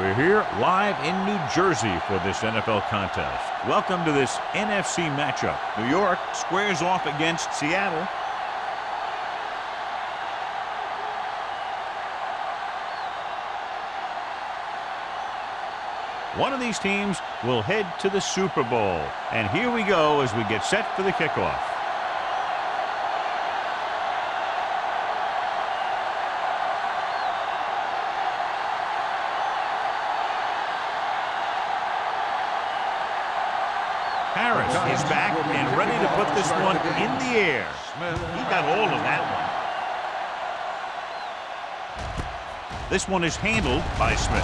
We're here live in New Jersey for this NFL contest. Welcome to this NFC matchup. New York squares off against Seattle. One of these teams will head to the Super Bowl. And here we go as we get set for the kickoff. Harris is back and ready to put this one in the air. He got hold of that one. This one is handled by Smith.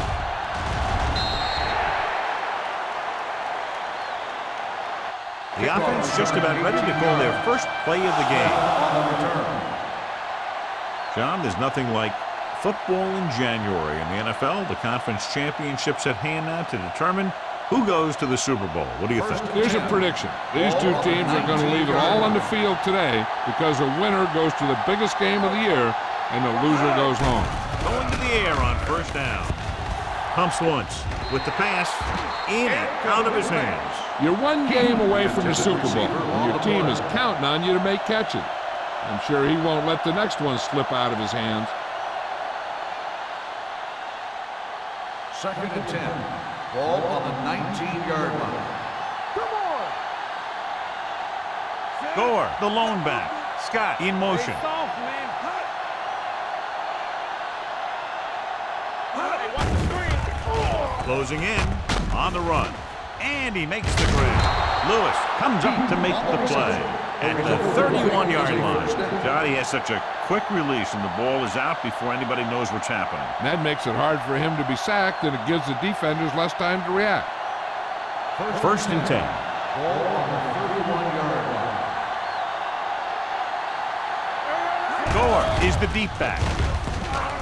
The offense just about ready to call their first play of the game. John, there's nothing like football in January in the NFL. The conference championships at hand now to determine who goes to the Super Bowl. What do you think? Here's a prediction. These two teams are going to leave it all on the field today because a winner goes to the biggest game of the year and the loser goes home. Going to the air on first down. Pumps once with the pass in and out of his hands. You're one game away from the Super Bowl, and your team is counting on you to make catches. I'm sure he won't let the next one slip out of his hands. 2nd and 10. Ball on the 19-yard line. Come on! Gore, the lone back. Scott in motion. Soft, man. Hey, watch the screen. Closing in on the run. And he makes the grab. Lewis comes up to make the play at the 31-yard line. Johnny has such a quick release, and the ball is out before anybody knows what's happening. And that makes it hard for him to be sacked, and it gives the defenders less time to react. 1st and 10. Ball on the 31-yard line. Gore is the deep back.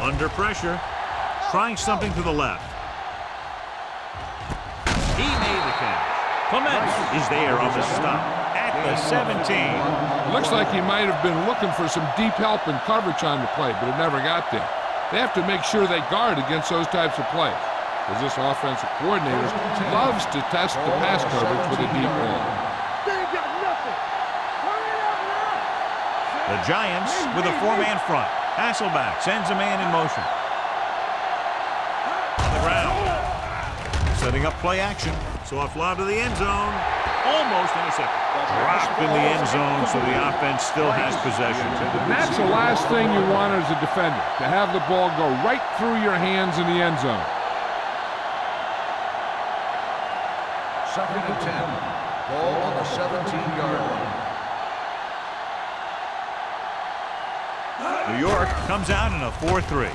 Under pressure. Trying something to the left. He made the catch. Clements is there on the stop at the 17. Looks like he might have been looking for some deep help and coverage on the play, but it never got there. They have to make sure they guard against those types of plays, because this offensive coordinator loves to test the pass coverage with a deep ball. They ain't got nothing. Hurry it up now. The Giants with a four-man front. Hasselback sends a man in motion. On the ground. Setting up play action. Soft lob to the end zone. Almost intercepted. Dropped in the end zone, so the offense still has possession. And that's the last thing you want as a defender, to have the ball go right through your hands in the end zone. 2nd and 10. Ball on the 17-yard line. New York comes out in a 4-3.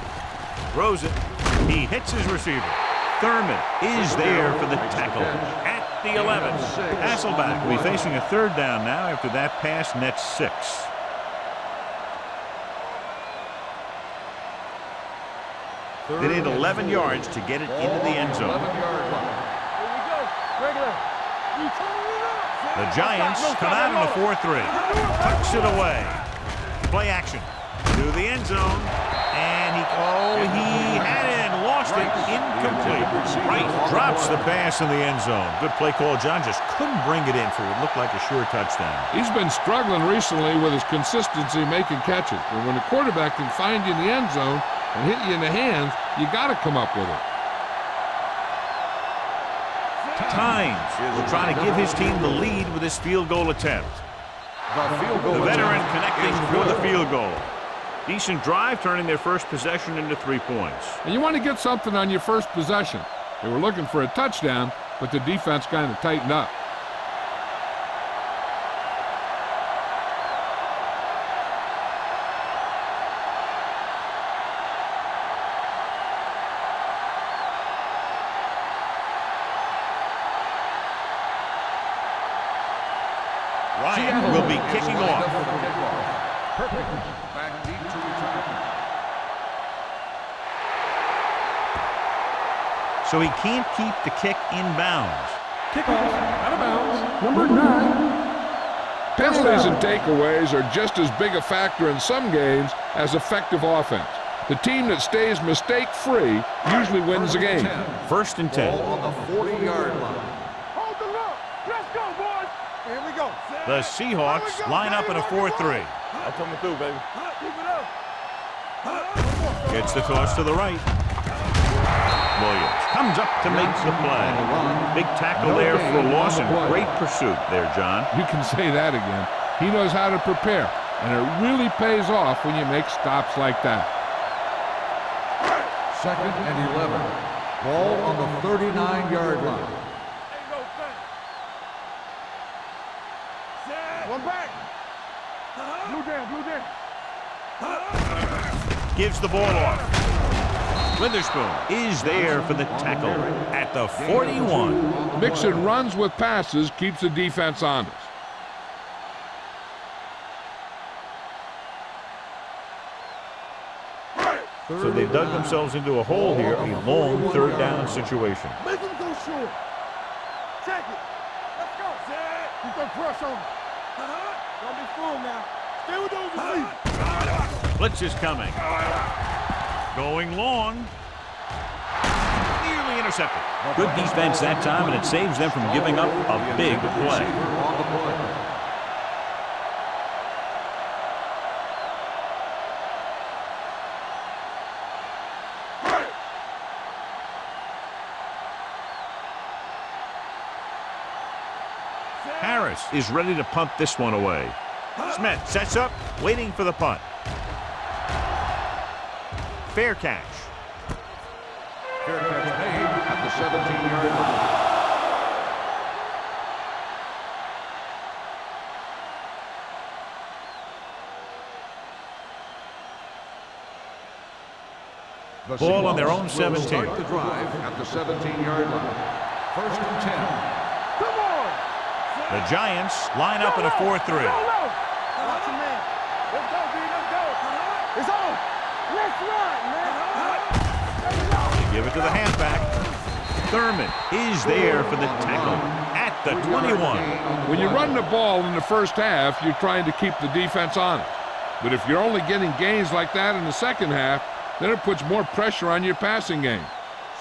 Throws it. He hits his receiver. Thurman is there for the tackle at the 11. Hasselback will be facing a 3rd down now after that pass nets 6. They need 11 yards to get it into the end zone. The Giants come out in a 4-3. Tucks it away. Play action to the end zone. And he had it and lost it. Incomplete. Wright drops the pass in the end zone. Good play call. John just couldn't bring it in for what looked like a sure touchdown. He's been struggling recently with his consistency making catches. And when the quarterback can find you in the end zone and hit you in the hands, you got to come up with it. Tynes will try to give his team the lead with his field goal attempt. The veteran connecting for the field goal. Decent drive, turning their first possession into 3 points. And you want to get something on your first possession. They were looking for a touchdown, but the defense kind of tightened up. Ryan will be kicking off. Back deep to return. So he can't keep the kick in bounds. Kickoff out of bounds. Number 9. Penalties and takeaways are just as big a factor in some games as effective offense. The team that stays mistake-free usually wins the game. 1st and 10. Ball on the 40-yard line. Hold the look. Let's go, boys. Here we go. The Seahawks line up in a 4-3. I'm coming through, baby. Keep it up. Gets the toss to the right. Williams comes up to make the play. Big tackle there for a loss and great pursuit there, John. You can say that again. He knows how to prepare, and it really pays off when you make stops like that. 2nd and 11. Ball on the 39-yard line. Ain't no thing. One back. Blue down. Gives the ball off. Witherspoon is there for the tackle at the 41. Mixing runs with passes keeps the defense honest. So they dug themselves into a hole here, a long 3rd down situation. Make him go short. Check it. Let's go. Keep that press on him. Don't be fooled now. Stay with those receivers. Blitz is coming. Going long. Nearly intercepted. Good defense that time, and it saves them from giving up a big play. On the play. Harris is ready to punt this one away. Smith sets up, waiting for the punt. Fair catch. Fair catch made at the 17-yard line. The Ball on their own Seahawks will 17. Start the drive at the 17-yard line. 1st and 10. Come on. The Giants line up in a 4-3. Go low. Watch your man. Let's go, B. Let's go. It's on. Let's run, man. They give it to the halfback. Thurman is there for the tackle at the 21. When you run the ball in the first half, you're trying to keep the defense honest. But if you're only getting gains like that in the second half, then it puts more pressure on your passing game.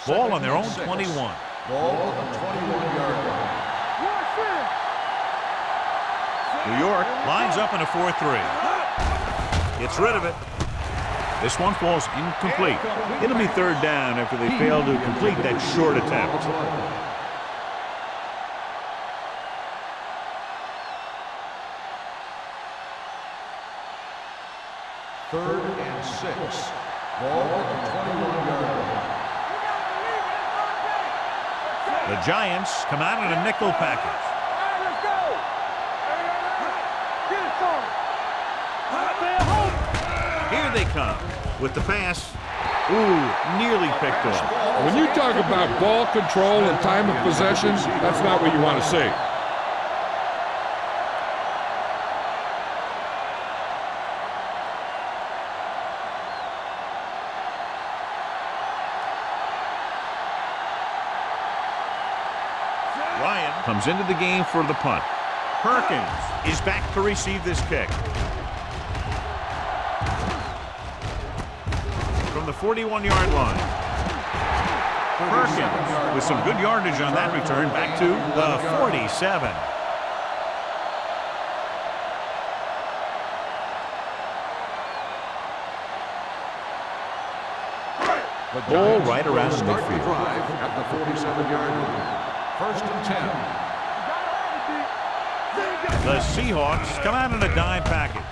Ball on their own 21. Ball on the 21-yard line. New York lines up in a 4-3. Gets rid of it. This one falls incomplete. It'll be 3rd down after they fail to complete that short attempt. Third and 6. Ball on the 21-yard line. The Giants come out in a nickel package. Let's go. Get it, son. Here they come with the pass. Ooh, nearly picked off. When you talk about ball control and time of possession, that's not what you want to see. Ryan comes into the game for the punt. Perkins is back to receive this kick. From the 41-yard line. Perkins with some good yardage on that return back to the 47. The Ball Giants right around will the start the midfield. drive at the 47-yard line. 1st and 10. The Seahawks come out in a dime package.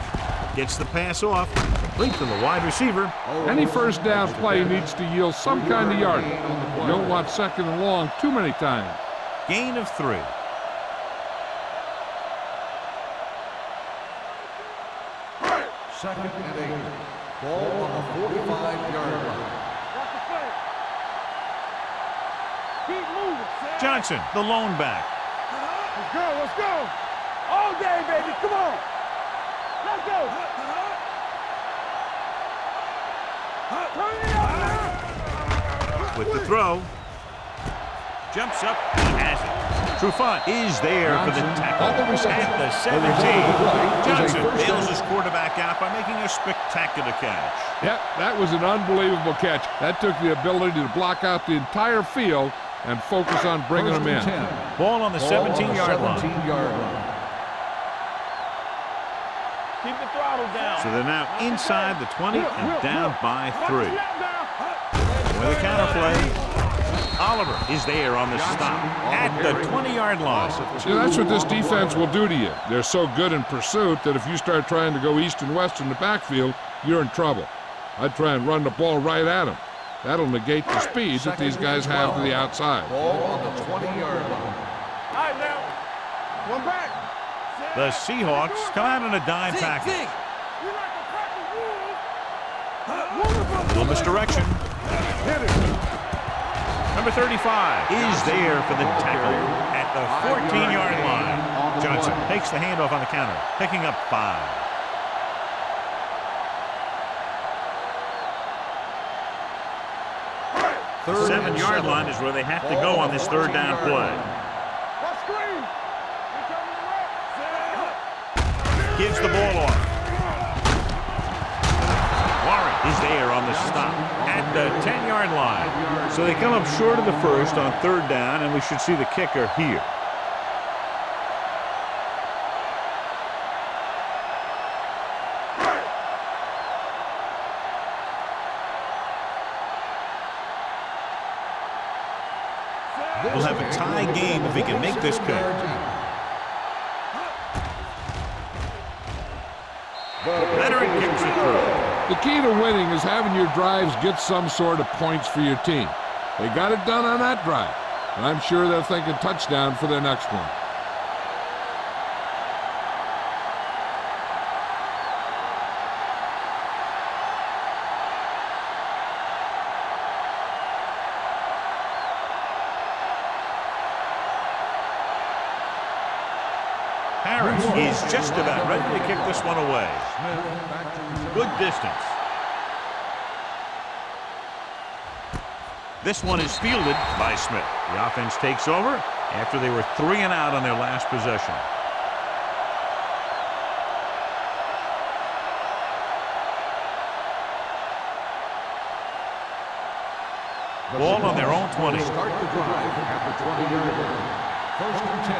Gets the pass off, complete to the wide receiver. Any first down play needs to yield some kind of yardage. You don't want 2nd and long too many times. Gain of 3. Second and 8. Ball on the 45-yard line. Keep moving, Sam. Johnson, the lone back. Let's go, let's go. All day, baby, come on. Let's go. Turn it up now. With the throw. Jumps up and has it. Trufant is there for the tackle on the reception. at the The result of the 17. play is a Johnson first bails down. his quarterback out by making a spectacular catch. Yep, that was an unbelievable catch. That took the ability to block out the entire field and focus on bringing them in. 10. Ball on the 17-yard line. 17-yard line. Keep the throttle down. So they're now inside the 20 and down by 3. With a counter play, Oliver is there on the stop at the 20-yard line. See, that's what this defense will do to you. They're so good in pursuit that if you start trying to go east and west in the backfield, you're in trouble. I'd try and run the ball right at them. That'll negate the speed that these guys have to the outside. Ball on the 20-yard line. All right, now. One back. The Seahawks come out in a dime package. You like to crack the rules. Little misdirection. Number 35 is there for the tackle at the 14-yard line. Johnson takes the handoff on the counter, picking up 5. The 7-yard line is where they have to go on this third down play. What screen? You coming to the right. Gives the ball off. Warren is there on the stop at the 10-yard line. So they come up short of the first on third down, and we should see the kicker here. We'll have a tie game if he can make this kick. Veteran kicks it through. The key to winning is having your drives get some sort of points for your team. They got it done on that drive, and I'm sure they're thinking touchdown for their next one. Harris is just about ready to kick this one away. Good distance. This one is fielded by Smith. The offense takes over after they were 3 and out on their last possession. Ball on their own 20. Start the drive at the 20-yard line. First and 10.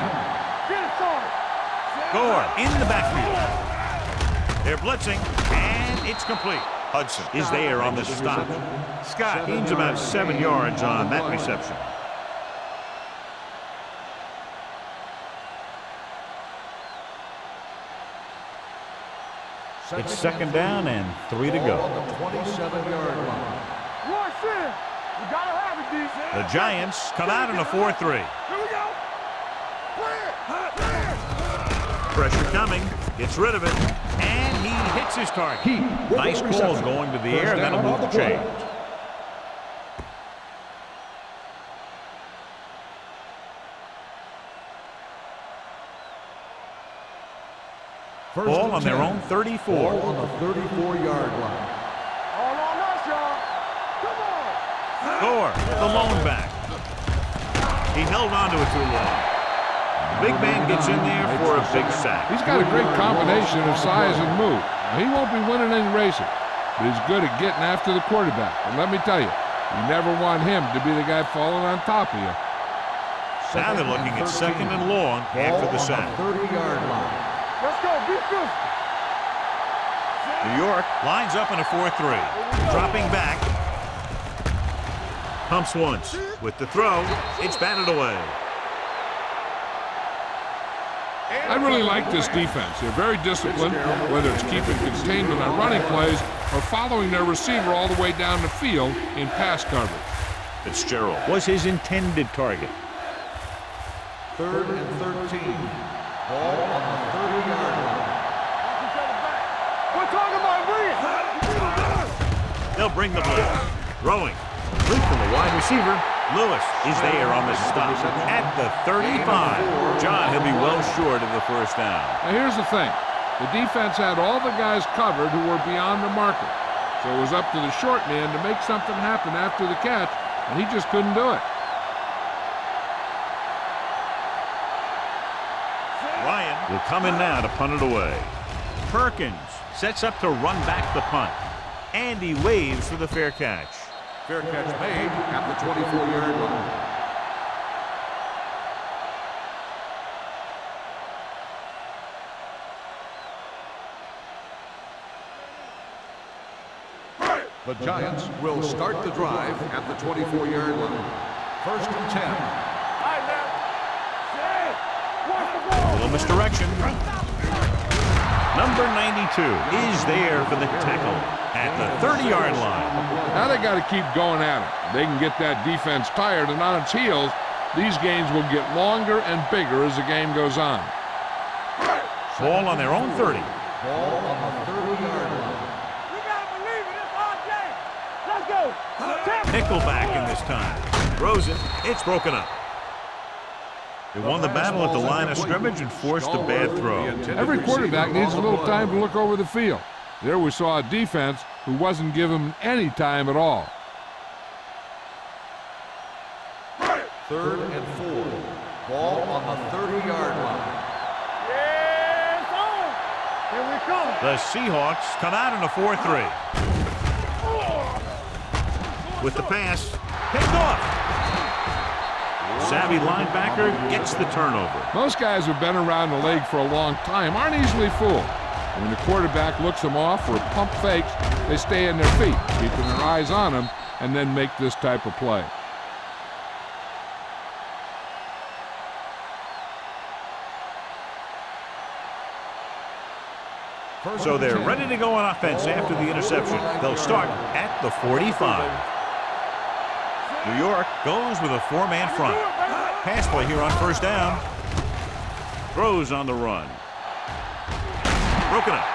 Get it started. Gore in the backfield. They're blitzing, and it's complete. Hudson is there on the stop. Scott gains about 7 yards on that reception. It's second down and 3 to Ball go. on the 27-yard line. Rush in. You gotta have it, D. The Giants come out in a 4-3. Here we go. Clear. Clear. Pressure coming, gets rid of it, and he hits his target. Nice calls going to the air, that'll move the chains. Ball on their own 34. Ball on the 34-yard line. All on us, y'all. Come on. Gore, the lone back. He held on to it too long. The big man gets in there for a big sack. He's got a great combination of size and move. Now, he won't be winning any races, but he's good at getting after the quarterback. And let me tell you, you never want him to be the guy falling on top of you. Now they're looking at second and long after the sack. Ball on the 30-yard line. Let's go. Be good. New York lines up in a 4-3. Dropping back. Pumps once. With the throw, it's batted away. I really like this defense. They're very disciplined, whether it's keeping containment on running plays or following their receiver all the way down the field in pass coverage. Fitzgerald was his intended target. Third and 13. Ball on the 30-yard line. We're talking about bringing. They'll bring the blitz. Throwing. Complete from the wide receiver. Lewis is there on the stop at the 35. John, he'll be well short of the first down. Now here's the thing. The defense had all the guys covered who were beyond the marker. So it was up to the short man to make something happen after the catch, and he just couldn't do it. will come in now to punt it away. Perkins sets up to run back the punt. And he waves for the fair catch. Fair catch made at the 24-yard line. The Giants will start the drive at the 24-yard line. 1st and 10. A little misdirection. Number 92 is there for the tackle at the 30-yard line. Now they got to keep going at it. They can get that defense tired and on its heels. These games will get longer and bigger as the game goes on. Ball on their own 30. Ball on the 30-yard line. You gotta believe it. It's our game. Let's go. Nickelback in this time. Throws it. It's broken up. They won the battle at the line of scrimmage and forced a bad throw. Every quarterback needs a little time to look over the field. There we saw a defense who wasn't given any time at all. 3rd and 4. Ball on the 30-yard line. Yes, on. Here we come. The Seahawks come out in a 4-3. With the pass, picked off. Savvy linebacker gets the turnover. Most guys who've been around the league for a long time aren't easily fooled. When the quarterback looks them off or pump fakes, they stay in their feet, keeping their eyes on them, and then make this type of play. So they're ready to go on offense after the interception. They'll start at the 45. New York goes with a 4-man front. Pass play here on 1st down. Throws on the run. Broken up.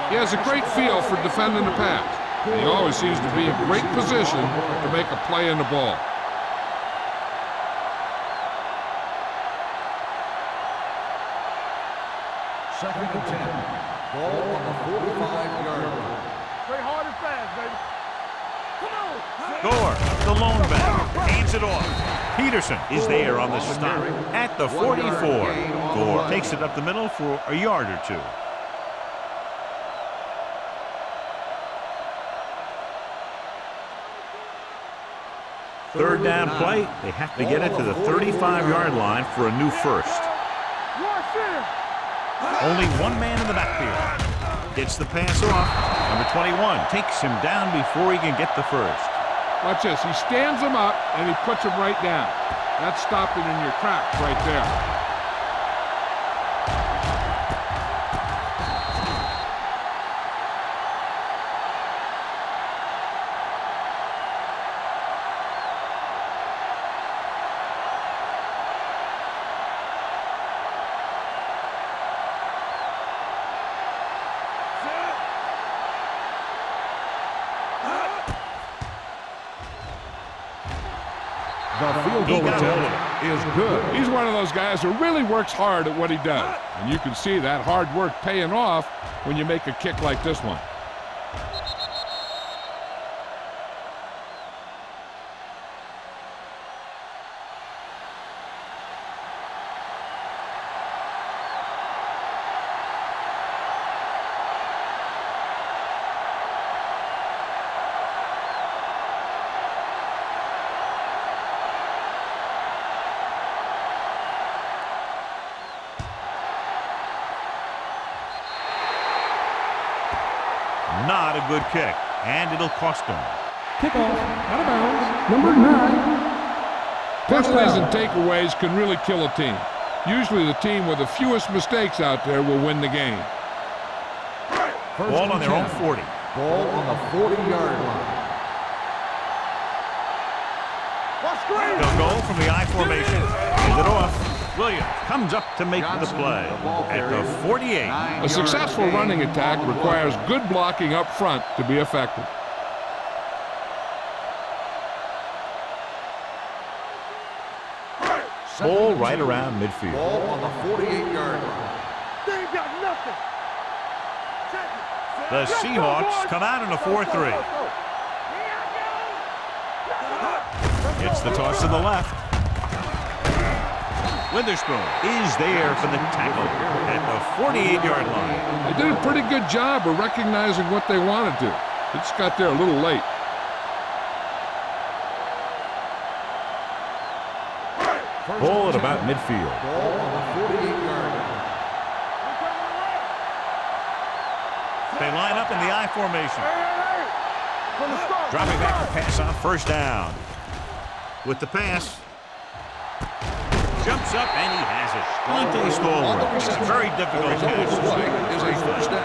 He has a great feel for defending the pass. He always seems to be in great position to make a play in the ball. Second and 10. Ball on the 45-yard line. Play hard and fast, baby. Come on. Gore, the lone back, hands it off. Peterson is there on the stop at the 44. Gore takes it up the middle for a yard or two. Third down play, they have to get it to the 35-yard line for a new first. Only one man in the backfield. Gets the pass off. Number 21 takes him down before he can get the first. Watch this. He stands him up, and he puts him right down. That's stopping in your tracks right there. The field goal attempt is good. He's one of those guys who really works hard at what he does. And you can see that hard work paying off when you make a kick like this one. Not a good kick, and it'll cost them. Kickoff, out of bounds, number 9. Penalties and takeaways can really kill a team. Usually the team with the fewest mistakes out there will win the game. Ball on their own 40. Ball on the 40-yard line. They'll go from the I formation. Hand it off. Williams comes up to make the play at the 48. A successful running attack requires good blocking up front to be effective. Ball right around midfield. Ball on the 48-yard line. They ain't got nothing. The Seahawks come out in a 4-3. Gets the toss to the left. Witherspoon is there for the tackle at the 48-yard line. They did a pretty good job of recognizing what they wanted to. They just got there a little late. Ball at about midfield. Ball on the 48-yard line. They line up in the I formation. Dropping back to pass on first down. With the pass. Jumps up and he has it. Dante Stallworth. It's a very difficult catch.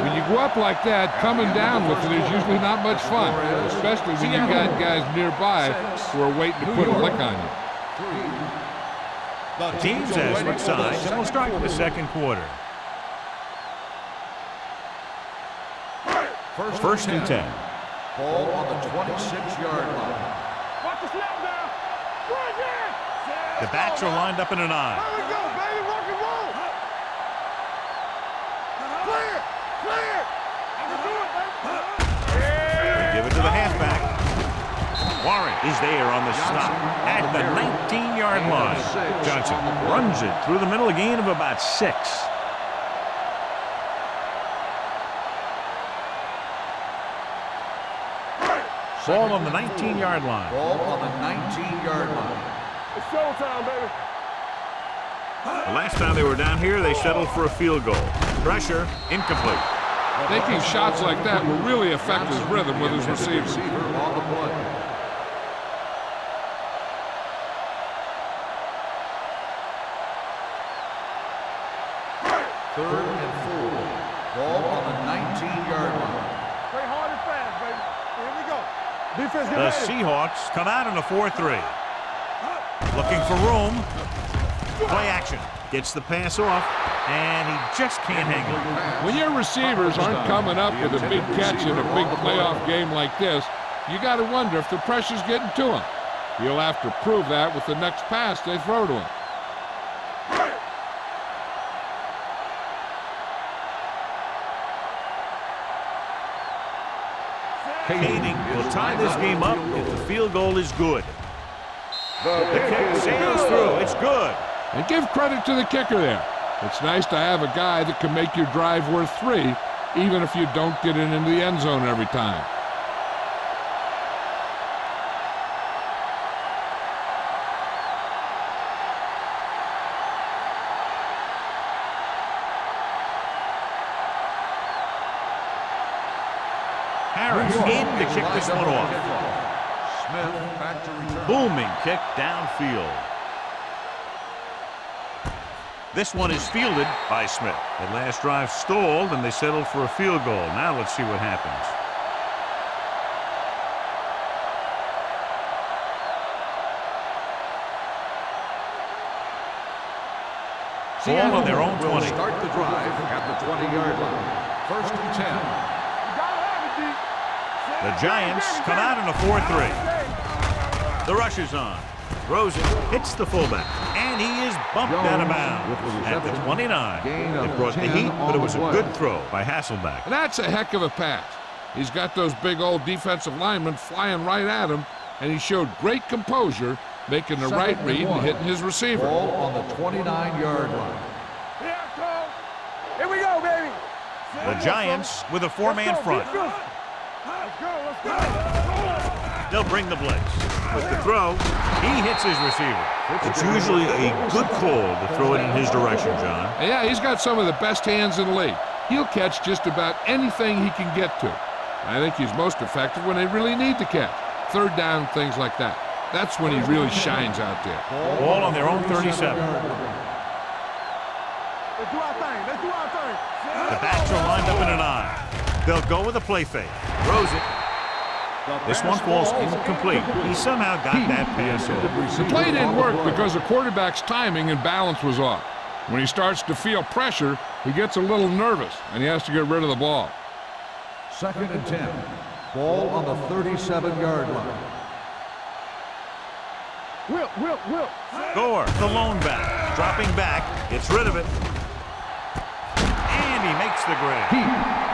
When you go up like that, coming down with it is usually not much fun, especially when you got guys nearby who are waiting to put a lick on you. The teams have switched sides, and we'll start with the second quarter. First and 10. Ball on the 26-yard line. Watch the snap now. Right here. The backs are lined up in an I. There we go, baby. Rock and roll. Clear. Clear. I can do it, baby. They give it to the halfback. Warren is there on the stop at the 19-yard line. Johnson runs it through the middle, a gain of about 6. Ball on the 19-yard line. Ball on the 19-yard line. It's showtime, baby. The last time they were down here, they settled for a field goal. Pressure, incomplete. Taking shots like that will really affect his rhythm with his receivers. Receiver on the play. Third and 4. Ball on the 19-yard line. Play hard and fast, baby. Here we go. Defense, get The ready. Seahawks come out in a 4-3. Looking for room. Play action. Gets the pass off, and he just can't hang it. When your receivers aren't coming up with a big catch in a big playoff game like this, you got to wonder if the pressure's getting to him. He'll have to prove that with the next pass they throw to him. Kading will tie this game up if the field goal is good. The kick sails through. It's good. And give credit to the kicker there. It's nice to have a guy that can make your drive worth 3, even if you don't get it into the end zone every time. Harris in to kick this one off. Smith back to return. Booming kick downfield. This one is fielded by Smith. The last drive stalled, and they settled for a field goal. Now let's see what happens. Ball on their own 20. Start the drive at the 20-yard line. First and 10. The Giants come out in a 4-3. The rush is on. Throws it, hits the fullback, and he is bumped out of bounds at the 29. It brought the heat, but it was a good throw by Hasselbeck. And that's a heck of a pass. He's got those big old defensive linemen flying right at him, and he showed great composure, making the right read and hitting his receiver. Ball on the 29-yard line. Here we go, baby. The Giants with a 4-man front. Let's go, let's go. They'll bring the blitz. With the throw, he hits his receiver. It's usually a good call to throw it in his direction, John. And yeah, he's got some of the best hands in the league. He'll catch just about anything he can get to. I think he's most effective when they really need to catch. Third down, things like that. That's when he really shines out there. Ball on their own 37. Let's do our thing. Let's do our thing. The backs are lined up in an I. They'll go with a play fake. Throws it. This one falls incomplete. He somehow got that pass off. The play didn't work because the quarterback's timing and balance was off. When he starts to feel pressure, he gets a little nervous, and he has to get rid of the ball. Second and 10. Ball on the 37-yard line. Will. Gore, the lone back, dropping back, gets rid of it. And he makes the grab.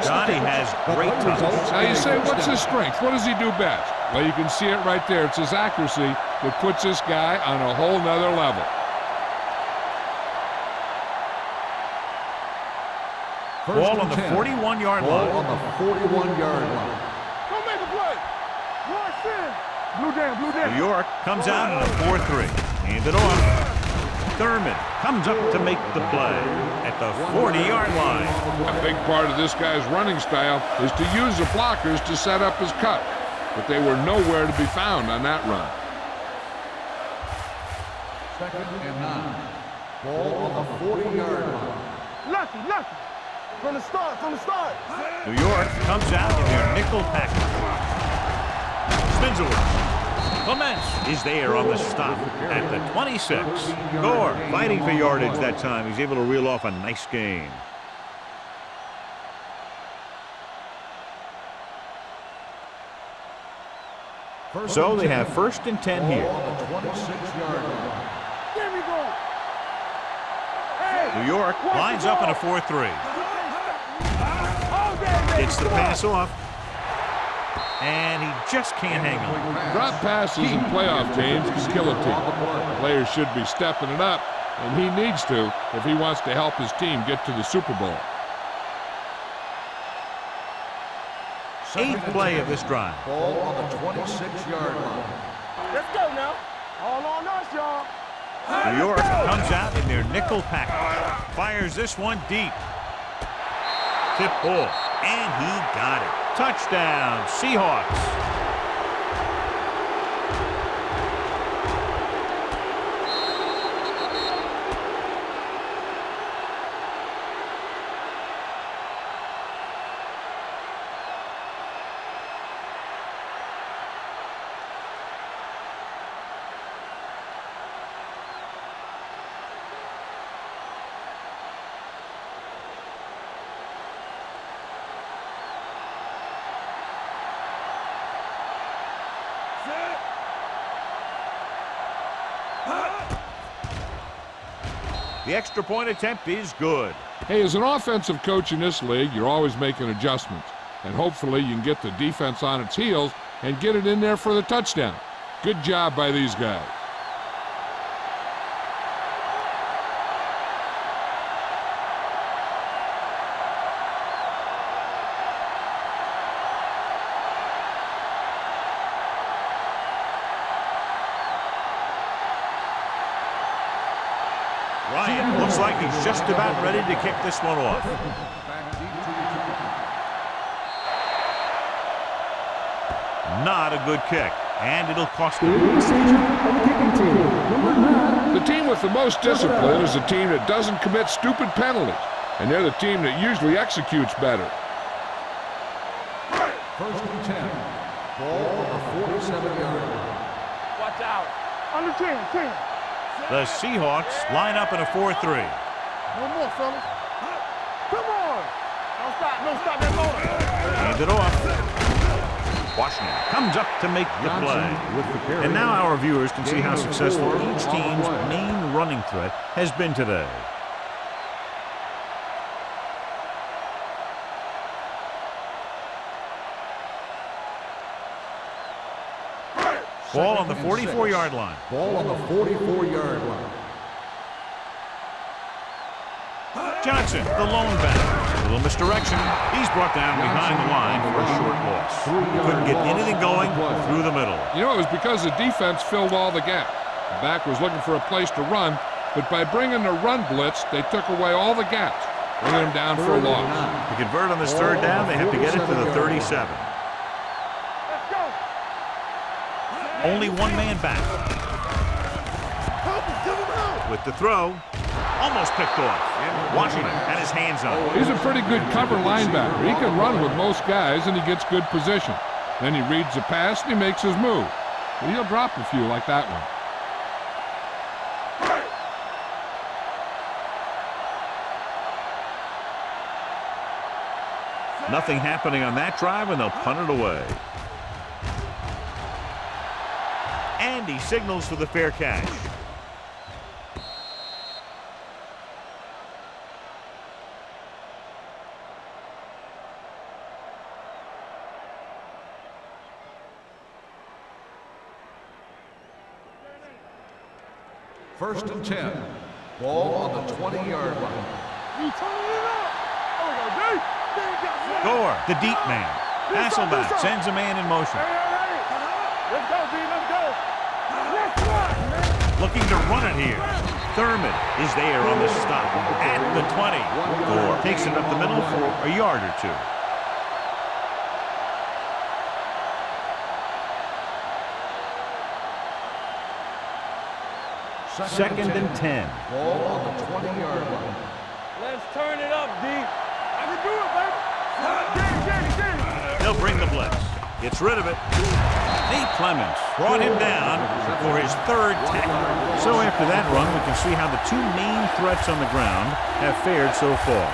Johnny has great touch. Now you say, what's his strength? What does he do best? Well, you can see it right there. It's his accuracy. that puts this guy on a whole nother level. Ball on the 41-yard Ball line. on the 41-yard line. Don't make a play. Rush in. Blue down, blue down. New York comes out in a 4-3. Hand it off. Thurman comes up to make the play at the 40-yard line. A big part of this guy's running style is to use the blockers to set up his cut, but they were nowhere to be found on that run. 2nd and 9. Ball on the 40-yard line. Lucky. From the start. New York comes out in their nickel package. Spins away. Clements is there on the stop at the 26. Gore fighting for yardage that time. He's able to reel off a nice gain. So they have 1st and 10 here. On the 26-yard line. There we go. Hey. New York lines up in a 4-3. All day, baby. Gets the pass off. And he just can't hang on. Drop passes in playoff games can kill a team. Players should be stepping it up, and he needs to if he wants to help his team get to the Super Bowl. 8th play of this drive. Ball on the 26-yard line. Let's go now. All on us, y'all. New York comes out in their nickel package. Fires this one deep. Tip ball. And he got it. Touchdown, Seahawks. The extra point attempt is good. Hey, as an offensive coach in this league, you're always making adjustments. And hopefully you can get the defense on its heels and get it in there for the touchdown. Good job by these guys. Ryan looks like he's just about ready to kick this one off. Not a good kick, and it'll cost them. The team with the most discipline is the team that doesn't commit stupid penalties, and they're the team that usually executes better. 1st and 10. Ball on the 47-yard line. Watch out. Under 10. The Seahawks line up in a 4-3. No more, fellas. Come on. Don't stop that motor. Hand it off. Washington comes up to make the play. And now our viewers can see how successful each team's main running threat has been today. Ball on the 44-yard line. Ball on the 44-yard line. Johnson, the lone back. A little misdirection. He's brought down behind the line for a short loss. Couldn't get anything going through the middle. You know, it was because the defense filled all the gaps. The back was looking for a place to run, but by bringing the run blitz, they took away all the gaps, bringing them down for a loss. To convert on this third down, they have to get it to the 37. Let's go. Only one man back. With the throw, almost picked off. Washington had his hands on it. He's a pretty good cover linebacker. He can run with most guys, and he gets good position. Then he reads the pass, and he makes his move. But he'll drop a few like that one. Nothing happening on that drive, and they'll punt it away. And he signals for the fair catch. First and 10. Ball on the 20-yard line. You turning it up. Oh, we go deep. Gore, the deep man. Hasselback sends a man in motion. Hey, hey, hey. Let's go, D. Let's go. Let's run, man. Looking to run it here. Thurman is there on the stop at the 20. Gore takes it up the middle for a yard or two. Second and 10. Ball on the 20-yard line. Let's turn it up, D. I can do it, baby. They'll bring the blitz. Gets rid of it. Nate Clements brought him down for his third tackle. So after that run, we can see how the two main threats on the ground have fared so far.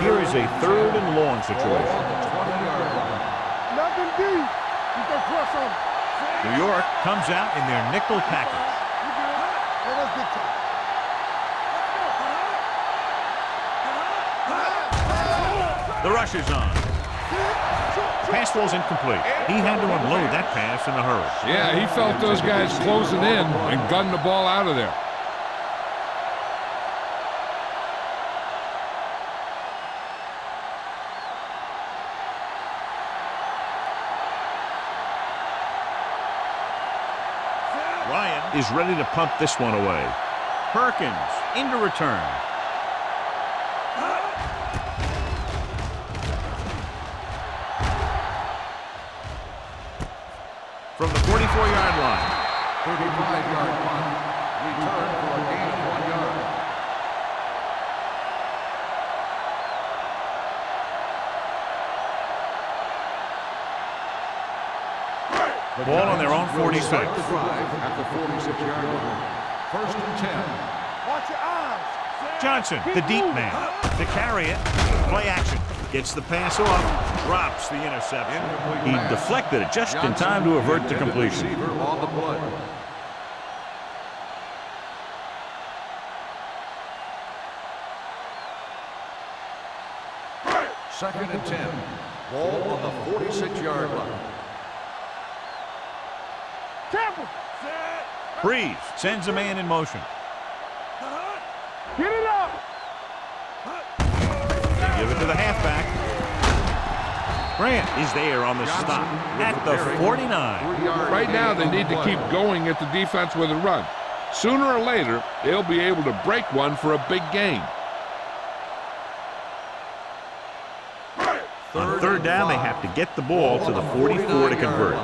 Here is a third and long situation. Nothing deep. You can crush on him. New York comes out in their nickel package. You good? Hey, let's get to it. The rush is on. Pass falls incomplete. He had to unload that pass in a hurry. Yeah, he felt those guys closing in and gunned the ball out of there. Ryan is ready to pump this one away. Perkins into return. From the 44-yard line. 35-yard punt. Return for a gain of 1 yard. Ball on their own 46. Start the drive at the 46-yard line. First and 10. Watch your eyes. Johnson, the deep man, to carry it. Play action. Gets the pass off. Drops the interception. He deflected it just in time to avert the completion. Receiver on the play. Second and 10. Ball on the 46-yard line. Temple. Breeze sends a man in motion. Get it up. They give it to the halfback. Grant is there on the stop at the 49. Right now, they need to keep going at the defense with a run. Sooner or later, they'll be able to break one for a big gain. On third down, they have to get the ball to the 44 to convert.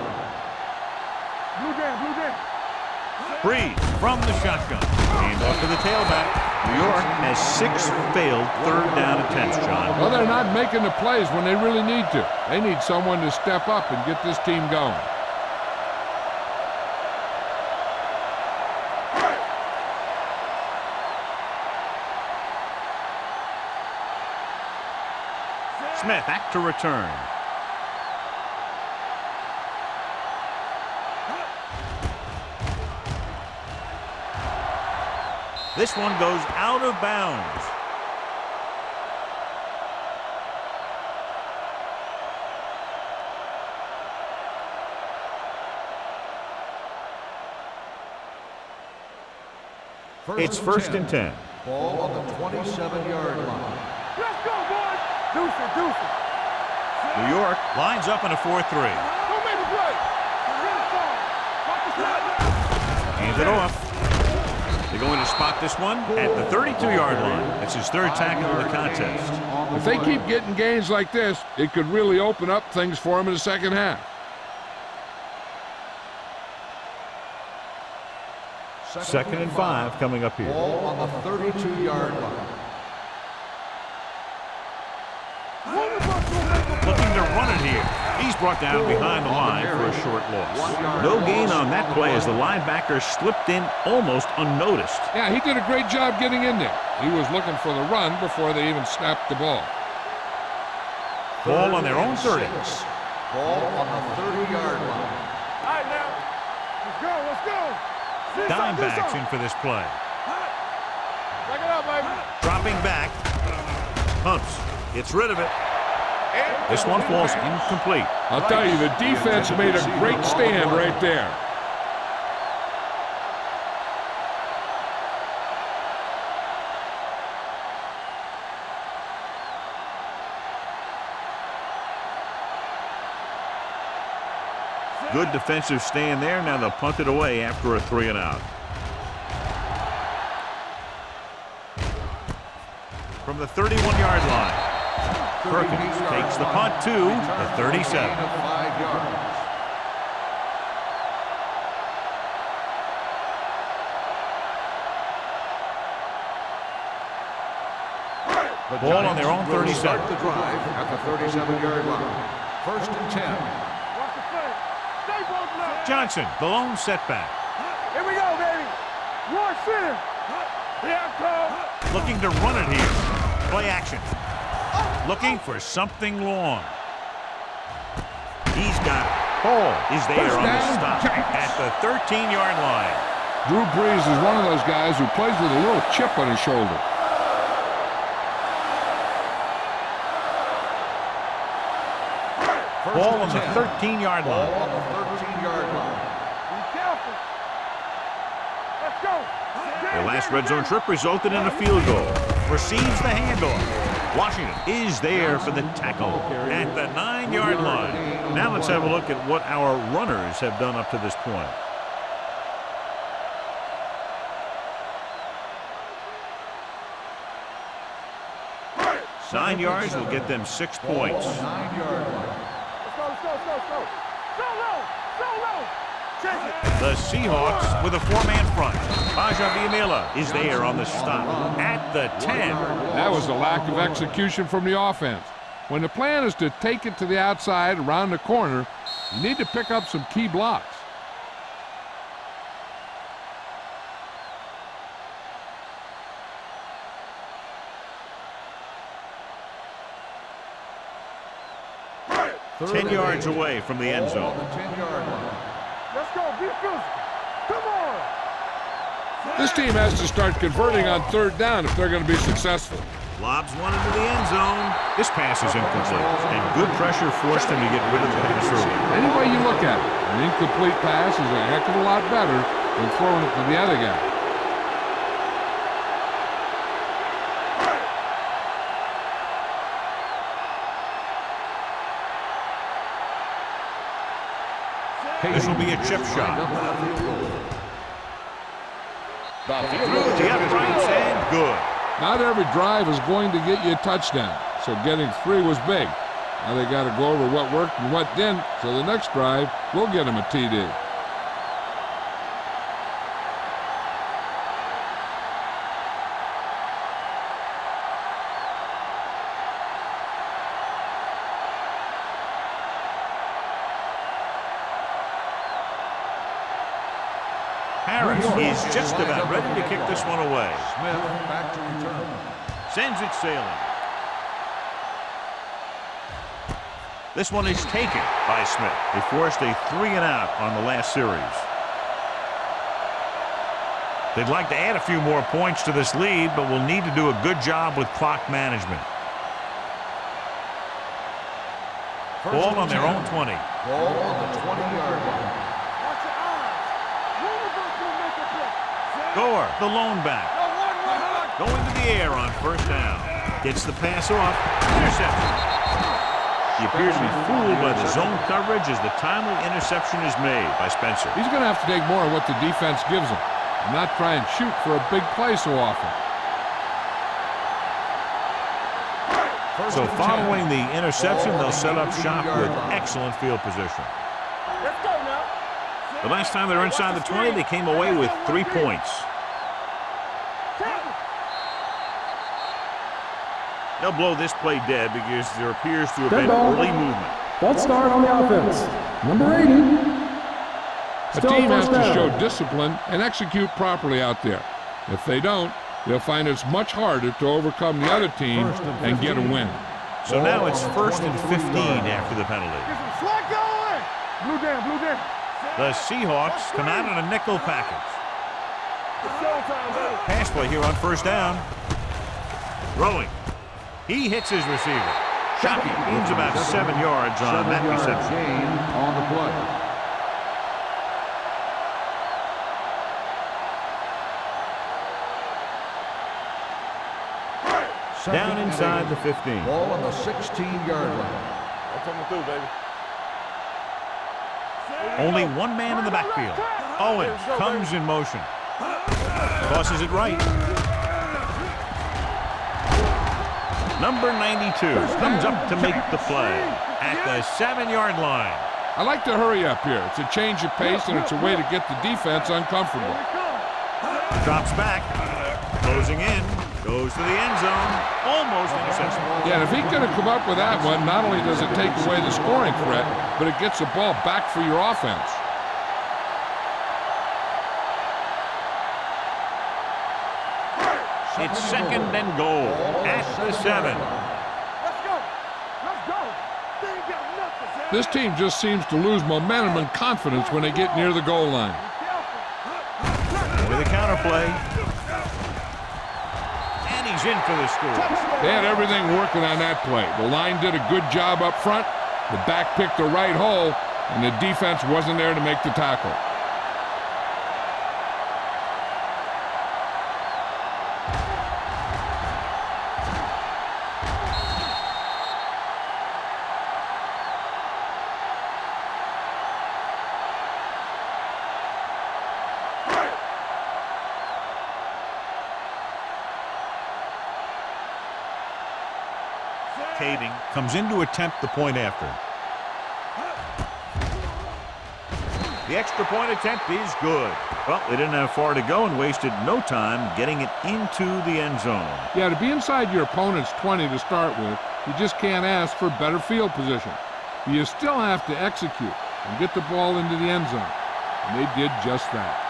Blue jam. Breeze from the shotgun. Hand off to the tailback. New York has 6 failed third down attempts, John. Well, they're not making the plays when they really need to. They need someone to step up and get this team going. Smith back to return. This one goes out of bounds. It's first and 10. Ball on the 27-yard line. Let's go, boys. Deuce it. New York lines up in a 4-3. Don't make a play. Hands it off. They're going to spot this one at the 32-yard line. That's his third tackle of the contest. If they keep getting gains like this, it could really open up things for them in the second half. Second and 5 coming up here. Ball on the 32-yard line. Looking to run it here. He's brought down behind the line for a short loss. No gain on that play as the linebacker slipped in almost unnoticed. Yeah, he did a great job getting in there. He was looking for the run before they even snapped the ball. Ball on their own 30. Ball on the 30-yard line. All right, now. Let's go. Dimebacks in for this play. Check it out, baby. Dropping back. Pumps. Gets rid of it. This one falls incomplete. I'll tell you, the defense made a great stand right there. Good defensive stand there. Now they'll punt it away after a 3-and-out. From the 31-yard line, Perkins takes the punt to the 37. 5 yards. The Ball on their own Giants will 37. start the drive at the 37-yard line. 1st and 10. Watch the play. Stay both left. Johnson, the lone setback. Here we go, baby. One center. Here I come. Looking to run it here. Play action. Looking for something long. He's got it. Ball is there on the stop at the 13-yard line. Drew Brees is one of those guys who plays with a little chip on his shoulder. Ball on the 13-yard Ball line. on the 13-yard line. Be careful. Let's go. Their last red zone trip resulted in a field goal. Receives the handoff. Washington is there for the tackle at the 9-yard line. Now let's have a look at what our runners have done up to this point. Nine yards will get them 6 points. 9-yard line. Let's go. So low. Check it. The Seahawks with a 4-man front. Bajabiamila is there on the stop at the 10. That was a lack of execution from the offense. When the plan is to take it to the outside around the corner, you need to pick up some key blocks. Ten yards away from the end zone. The 10-yard line. Let's go. Be physical. Come on. This team has to start converting on 3rd down if they're going to be successful. Lobs one into the end zone. This pass is incomplete, and good pressure forced him to get rid of the pass early. Any way you look at it, an incomplete pass is a heck of a lot better than throwing it to the other guy. This will be a chip shot. Through the uprights and good. Not every drive is going to get you a touchdown, so getting 3 was big. Now they got to go over what worked and what didn't, so the next drive will get them a TD. Harris is just about ready to kick this one away. Smith back to return. Sends it sailing. This one is taken by Smith. They forced a 3-and-out on the last series. They'd like to add a few more points to this lead, but will need to do a good job with clock management. Ball on their own 20. Ball on the 20-yard line. Watch your eyes. Universe will make a play. Gore, the lone back. Going to the air on 1st down. Gets the pass off. Interception. He appears to be fooled by the zone coverage as the timely interception is made by Spencer. He's going to have to take more of what the defense gives him and not try and shoot for a big play so often. So following the interception, they'll set up shop with excellent field position. Let's go now. The last time they were inside the 20, they came away with 3 points. They'll blow this play dead because there appears to have been early movement. False start on the offense. Number 80. A Still team has first to down. show discipline and execute properly out there. If they don't, they'll find it's much harder to overcome the other team and get a win. So now it's 1st and 15 after the penalty. Get some slack going. Blue down. The Seahawks come out in a nickel package. It's showtime, baby. Pass play here on 1st down. Throwing. He hits his receiver. Gains about 7 yards on that reception. Gain on the play. Down inside the 15. Ball on the 16-yard line. That's coming through, baby. Only one man in the backfield. Owens comes in motion. Tosses it right. Number 92 comes up to make the play at the 7-yard line. I like to hurry up here. It's a change of pace, and it's a way to get the defense uncomfortable. Drops back. Closing in. Goes to the end zone. Almost interception. Yeah, and if he could have come up with that one, not only does it take away the scoring threat, but it gets the ball back for your offense. It's 2nd and goal at the 7. Let's go. Let's go. They ain't got nothing, Zach. This team just seems to lose momentum and confidence when they get near the goal line. With a counter play. And he's in for the score. They had everything working on that play. The line did a good job up front. The back picked the right hole, and the defense wasn't there to make the tackle. Kading comes in to attempt the point after. The extra point attempt is good. Well, they didn't have far to go and wasted no time getting it into the end zone. Yeah, to be inside your opponent's 20 to start with, you just can't ask for better field position. You still have to execute and get the ball into the end zone. And they did just that.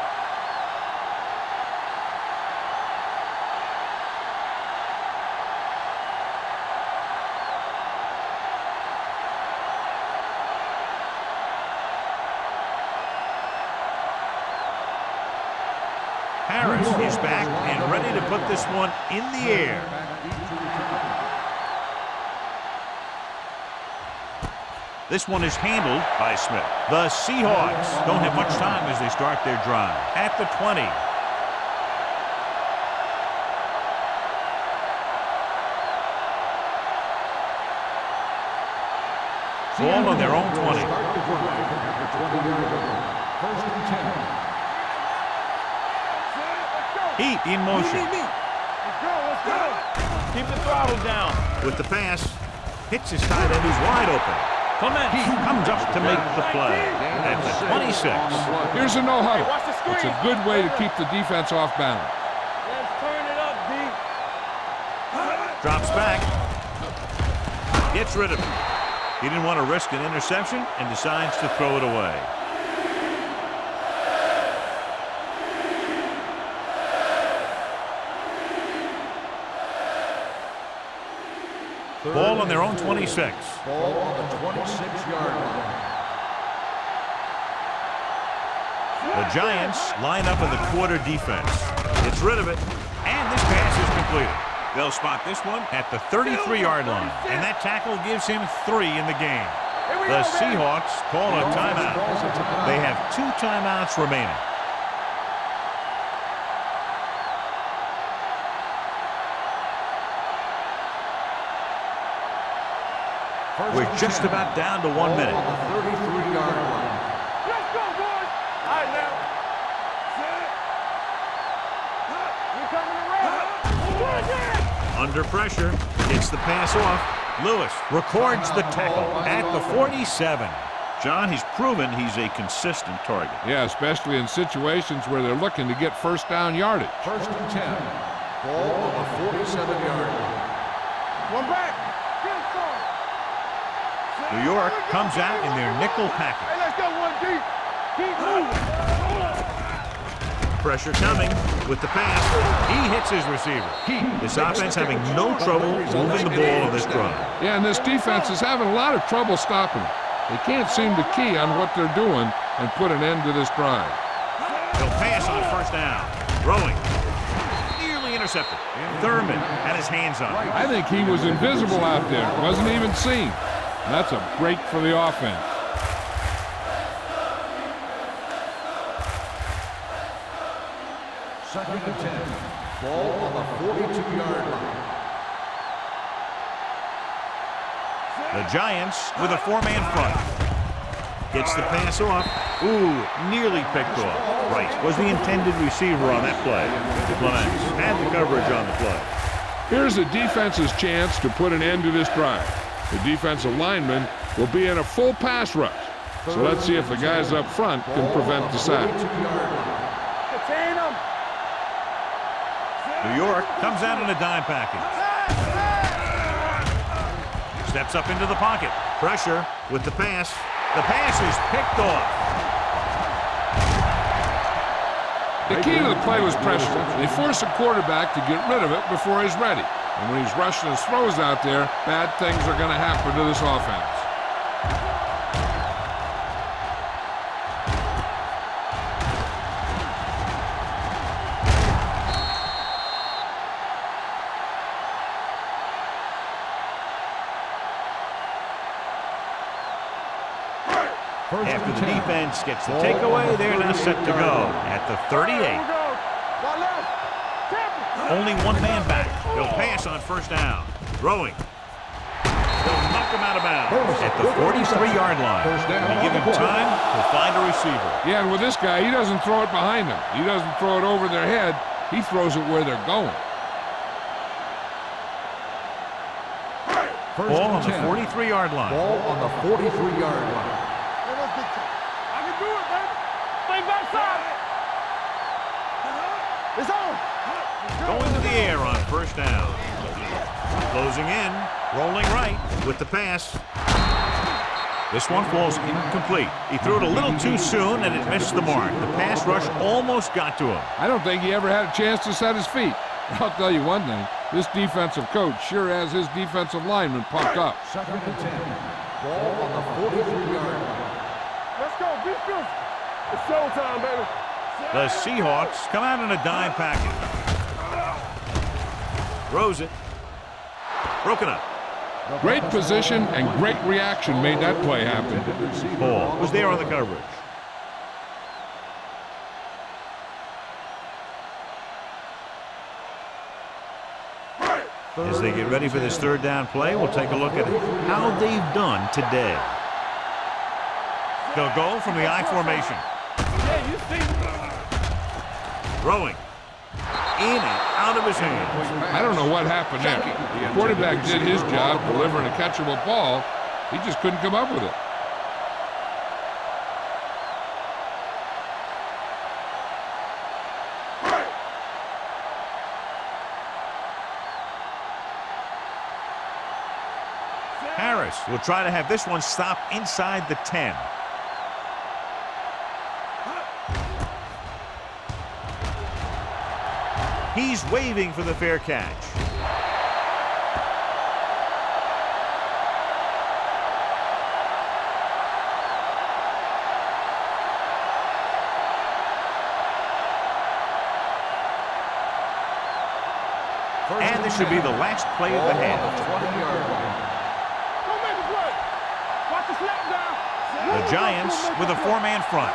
Harris is back and ready to put this one in the air. This one is handled by Smith. The Seahawks don't have much time as they start their drive. At the 20. Ball on their own 20. First and 10. Heat in motion. Let's go. Keep the throttle down. With the pass, hits his tight end who's wide open. Heat comes up to make the play at the 26. Here's a no-huddle. Watch the screen. It's a good way to keep the defense off balance. Let's turn it up, D. Drops back. Gets rid of it. He didn't want to risk an interception and decides to throw it away. Ball on their own 26. Ball on the 26-yard line. The Giants line up in the quarter defense. Gets rid of it, and this pass is completed. They'll spot this one at the 33-yard line, and that tackle gives him 3 in the game. The Seahawks call a timeout. They have 2 timeouts remaining. We're just about down to 1 minute. On the 33-yard line. Let's go, boys. All right, now. We're coming around. Under pressure, gets the pass off. Lewis records the tackle at the 47. John, he's proven he's a consistent target. Yeah, especially in situations where they're looking to get first down yardage. First and 10. Ball on the 47-yard line. One back. New York comes out in their nickel package. Hey, let's go, 1 deep. Keep moving. Pressure coming with the pass. He hits his receiver. This offense having no trouble moving the ball on this drive. Yeah, and this defense is having a lot of trouble stopping it. They can't seem to key on what they're doing and put an end to this drive. He'll pass on first down. Throwing. Nearly intercepted. Thurman had his hands on it. I think he was invisible out there. Wasn't even seen. And that's a break for the offense. Second and 10. Ball on the 42-yard line. The Giants with a 4-man front. Gets the pass off. Ooh, nearly picked off. Right, was the intended receiver on that play. Clements had the coverage on the play. Here's the defense's chance to put an end to this drive. The defensive lineman will be in a full pass rush. So let's see if the guys up front can prevent the sack. Contain them. New York comes out in a dime package. Steps up into the pocket. Pressure with the pass. The pass is picked off. The key to the play was pressure. They force a quarterback to get rid of it before he's ready. And when he's rushing his throws out there, bad things are going to happen to this offense. After the defense gets the takeaway, they're now set to go at the 38. Only one man back. They'll pass on first down. Throwing. They'll knock him out of bounds at the 43-yard line. And give him time to find a receiver. Yeah, and with this guy, he doesn't throw it behind them. He doesn't throw it over their head. He throws it where they're going. Ball on the 43-yard line. Ball on the 43-yard line. I can do it, baby. Stay backside. It's on. Going to the air on first down. Closing in, rolling right with the pass. This one falls incomplete. He threw it a little too soon and it missed the mark. The pass rush almost got to him. I don't think he ever had a chance to set his feet. I'll tell you one thing. This defensive coach sure has his defensive lineman pumped up. Second and 10. Ball on the 43-yard line. Let's go. Be physical. It's showtime, baby. The Seahawks come out in a dime package. Throws it. Broken up. Great position and great reaction made that play happen. Ball was there on the coverage. As they get ready for this third down play, we'll take a look at how they've done today. They'll go from the I formation. Throwing. In and out of his hands. I don't know what happened there. The quarterback did his job delivering a catchable ball. He just couldn't come up with it. Harris will try to have this one stop inside the 10. He's waving for the fair catch. And this should be the last play of the half. Don't make a play. Watch the slap down. The Giants with a 4-man front.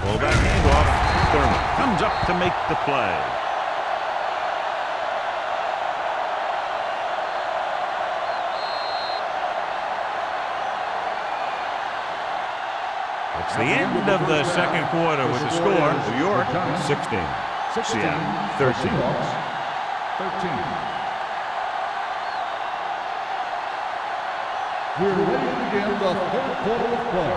Pull that handoff. Thurman comes up to make the play. It's the end of the second quarter with the score. New York 16. Seattle 13. 13. We're ready to begin the third quarter of play.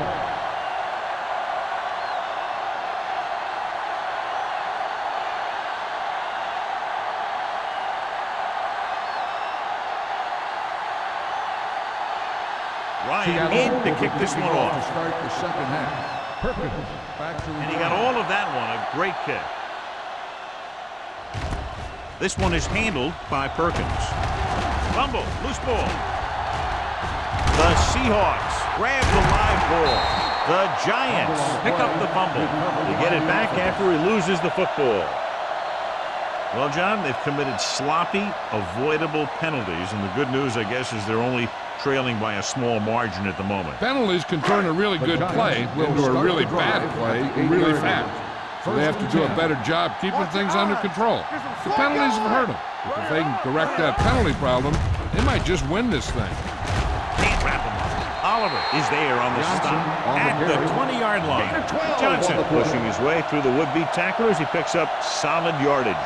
Ryan in to kick this one off. To start the second half. Perkins back to And he got all of that one. A great kick. This one is handled by Perkins. Fumble, loose ball. The Seahawks grab the live ball. The Giants pick up the fumble to get it back after he loses the football. Well, John, they've committed sloppy, avoidable penalties, and the good news, I guess, is they're only trailing by a small margin at the moment. Penalties can turn a really good play into a really bad play really fast. So they have to do a better job keeping things under control. The penalties have hurt them. But if they can correct that penalty problem, they might just win this thing. Can't wrap him up. Oliver is there on the stop at the 20-yard line. Johnson pushing his way through the would-be tacklers. He picks up solid yardage.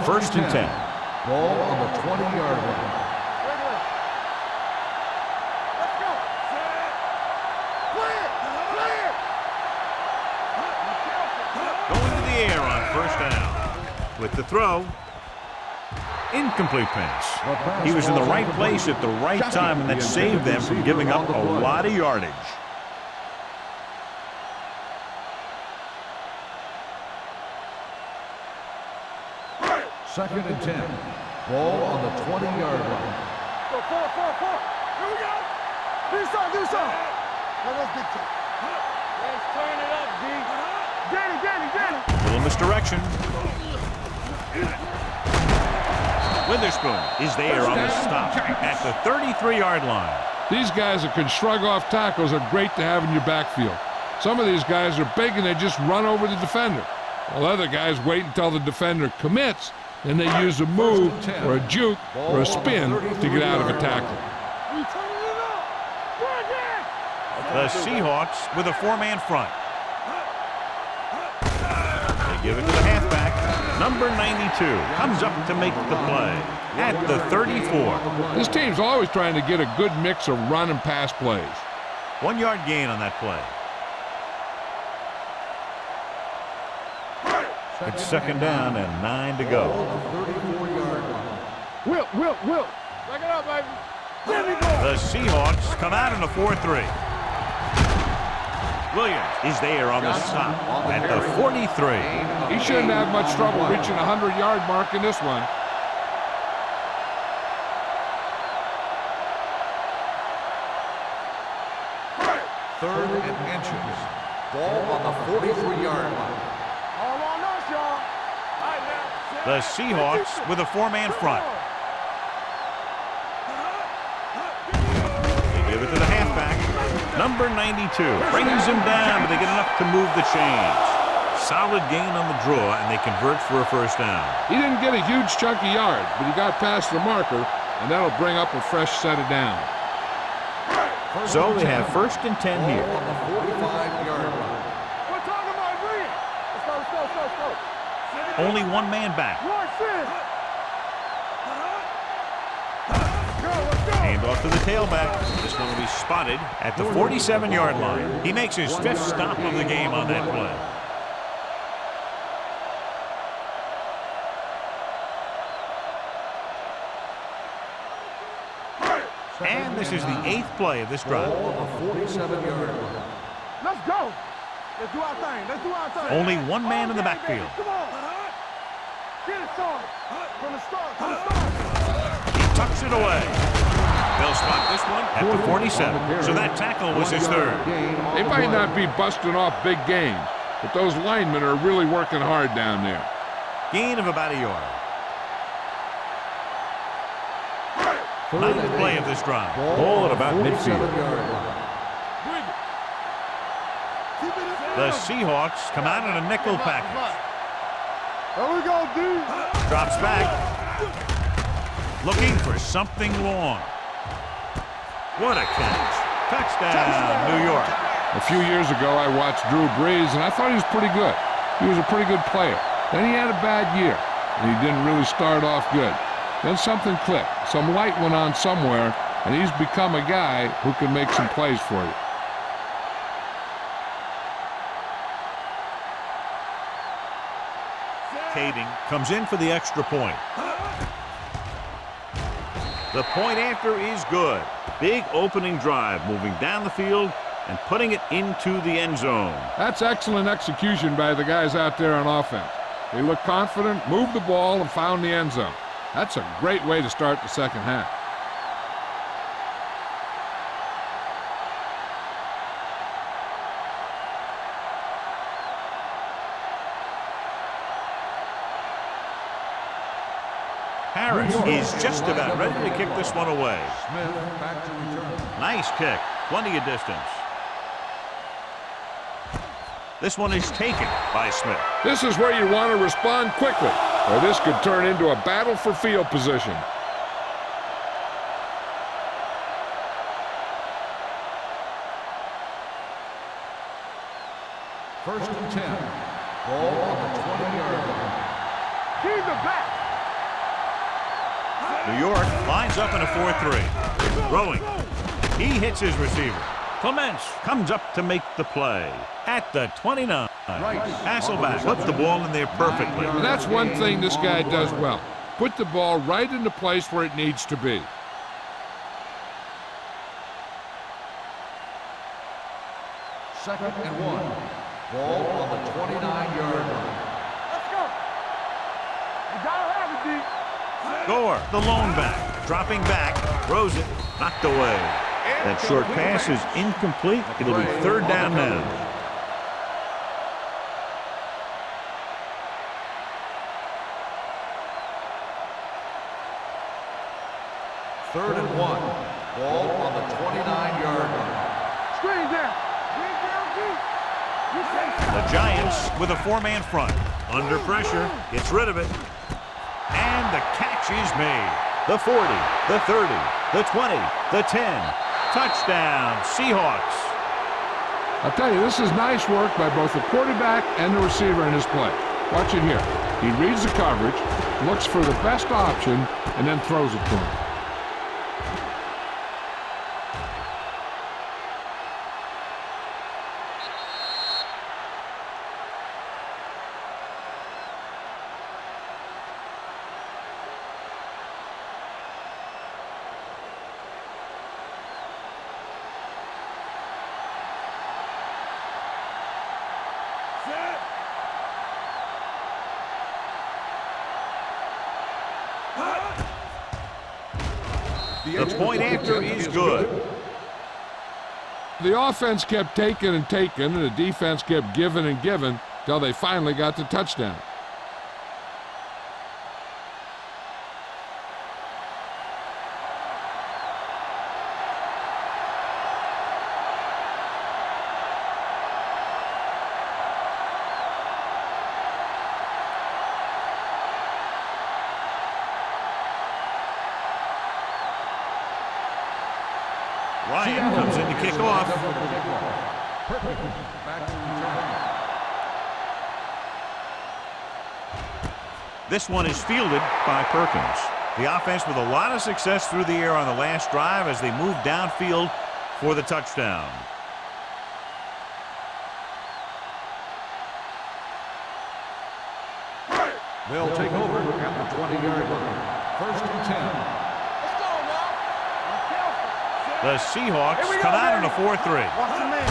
First and 10. Ball on the 20-yard line. Let's go. Clear. Going to the air on first down. With the throw. Incomplete pass. He was in the right place at the right time, and that saved them from giving up a lot of yardage. Second and 10. Ball on the 20-yard line. Go, 4. Here we go. Do some. Now let's get to it. Let's turn it up, D. Get it. Little misdirection. Witherspoon is there on the stop at the 33-yard line. These guys that can shrug off tackles are great to have in your backfield. Some of these guys are big and they just run over the defender. While other guys wait until the defender commits, and they use a move or a juke or a spin to get out of a tackle. We turning it up. Go again. The Seahawks with a four-man front. They give it to the halfback. Number 92 comes up to make the play at the 34. This team's always trying to get a good mix of run and pass plays. 1 yard gain on that play. It's second down and 9 to go. Wilt. Back it up, baby. There we go. The Seahawks come out in a 4-3. Williams is there on the stop at the 43. He shouldn't have much trouble reaching the 100-yard mark in this one. Third and inches. Ball on the 43-yard line. All on us, y'all. All right, now. The Seahawks with a four-man front. They give it to the halfback. Number 92 brings him down, but they get enough to move the chains. Solid gain on the draw, and they convert for a first down. He didn't get a huge chunk of yards, but he got past the marker, and that'll bring up a fresh set of downs. So they have first and 10 here. On the 45-yard line. We're talking about bring it. Let's go. Only one man back. Hand off to the tailback. This one will be spotted at the 47-yard line. He makes his fifth stop of the game on that play. And this is the 8th play of this drive. Ball on the 47-yard line. Let's go. Let's do our thing. Only one man in the backfield. Come on. Get it started. From the start. He tucks it away. They'll spot this one at the 47. So that tackle was his third. They might not be busting off big gains, but those linemen are really working hard down there. Gain of about a yard. 9th play of this drive. Ball at about midfield. The Seahawks come out in a nickel package. There we go, D. Drops back. Looking for something long. What a catch. Touchdown, New York. A few years ago, I watched Drew Brees, and I thought he was pretty good. He was a pretty good player. Then he had a bad year, and he didn't really start off good. Then something clicked. Some light went on somewhere, and he's become a guy who can make some plays for you. Kading comes in for the extra point. The point after is good. Big opening drive, moving down the field and putting it into the end zone. That's excellent execution by the guys out there on offense. They looked confident, moved the ball, and found the end zone. That's a great way to start the second half. He's just about ready to kick this one away. Smith back to return. Nice kick. Plenty of distance. This one is taken by Smith. This is where you want to respond quickly, or this could turn into a battle for field position. First and 10. Ball on the 20-yard line. Keep the back. New York lines up in a 4-3. Throwing. He hits his receiver. Clements comes up to make the play at the 29. Hasselback puts the ball in there perfectly. And that's one thing this guy does well. Put the ball right in the place where it needs to be. Second and 1. Ball on the 29-yard line. Let's go. You gotta have it, D. Gore, the lone back, dropping back, throws it, knocked away. That short pass is incomplete. It'll be third down now. Third and 1. Ball on the 29-yard line. Screen down. Screen down, D. You take it. The Giants with a four-man front. Under pressure, gets rid of it. And the catch is made. The 40, the 30, the 20, the 10. Touchdown, Seahawks. I'll tell you, this is nice work by both the quarterback and the receiver in his play. Watch it here. He reads the coverage, looks for the best option, and then throws it to him. The point after is good. The offense kept taking and taking, and the defense kept giving and giving till they finally got the touchdown. Ryan comes in to kick off. This one is fielded by Perkins. The offense with a lot of success through the air on the last drive as they move downfield for the touchdown. They'll take over at the 20-yard line. First and 10. Let's go, y'all. The Seahawks come out in a 4-3. Watch the man.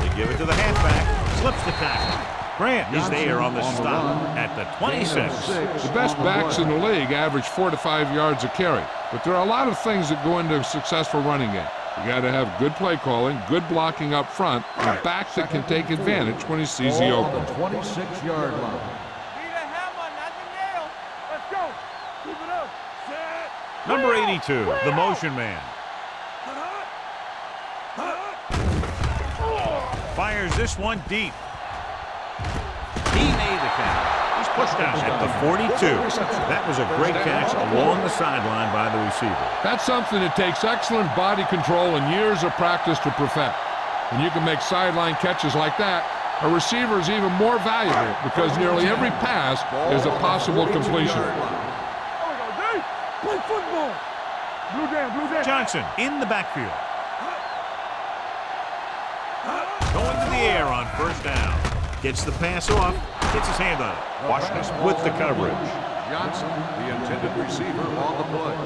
They give it to the halfback. Slips the tackle. Grant is there on the stop at the 26. The best backs in the league average 4 to 5 yards a carry. But there are a lot of things that go into a successful running game. You got to have good play calling, good blocking up front, and a back that can take advantage when he sees the Ball on open. the 26-yard line. Need a hammer, not the nail. Let's go. Keep it up. Set. Number 82, the motion man. Fires this one deep. He made the catch. He's pushed out at the 42. That was a great catch along the sideline by the receiver. That's something that takes excellent body control and years of practice to perfect. When you can make sideline catches like that, a receiver is even more valuable because nearly every pass is a possible completion. There we go, D. Play football. Blue down, blue down. Johnson in the backfield. Going to the air on first down. Gets the pass off. Gets his hand on it. Washington with the coverage. Johnson, the intended receiver, on the play.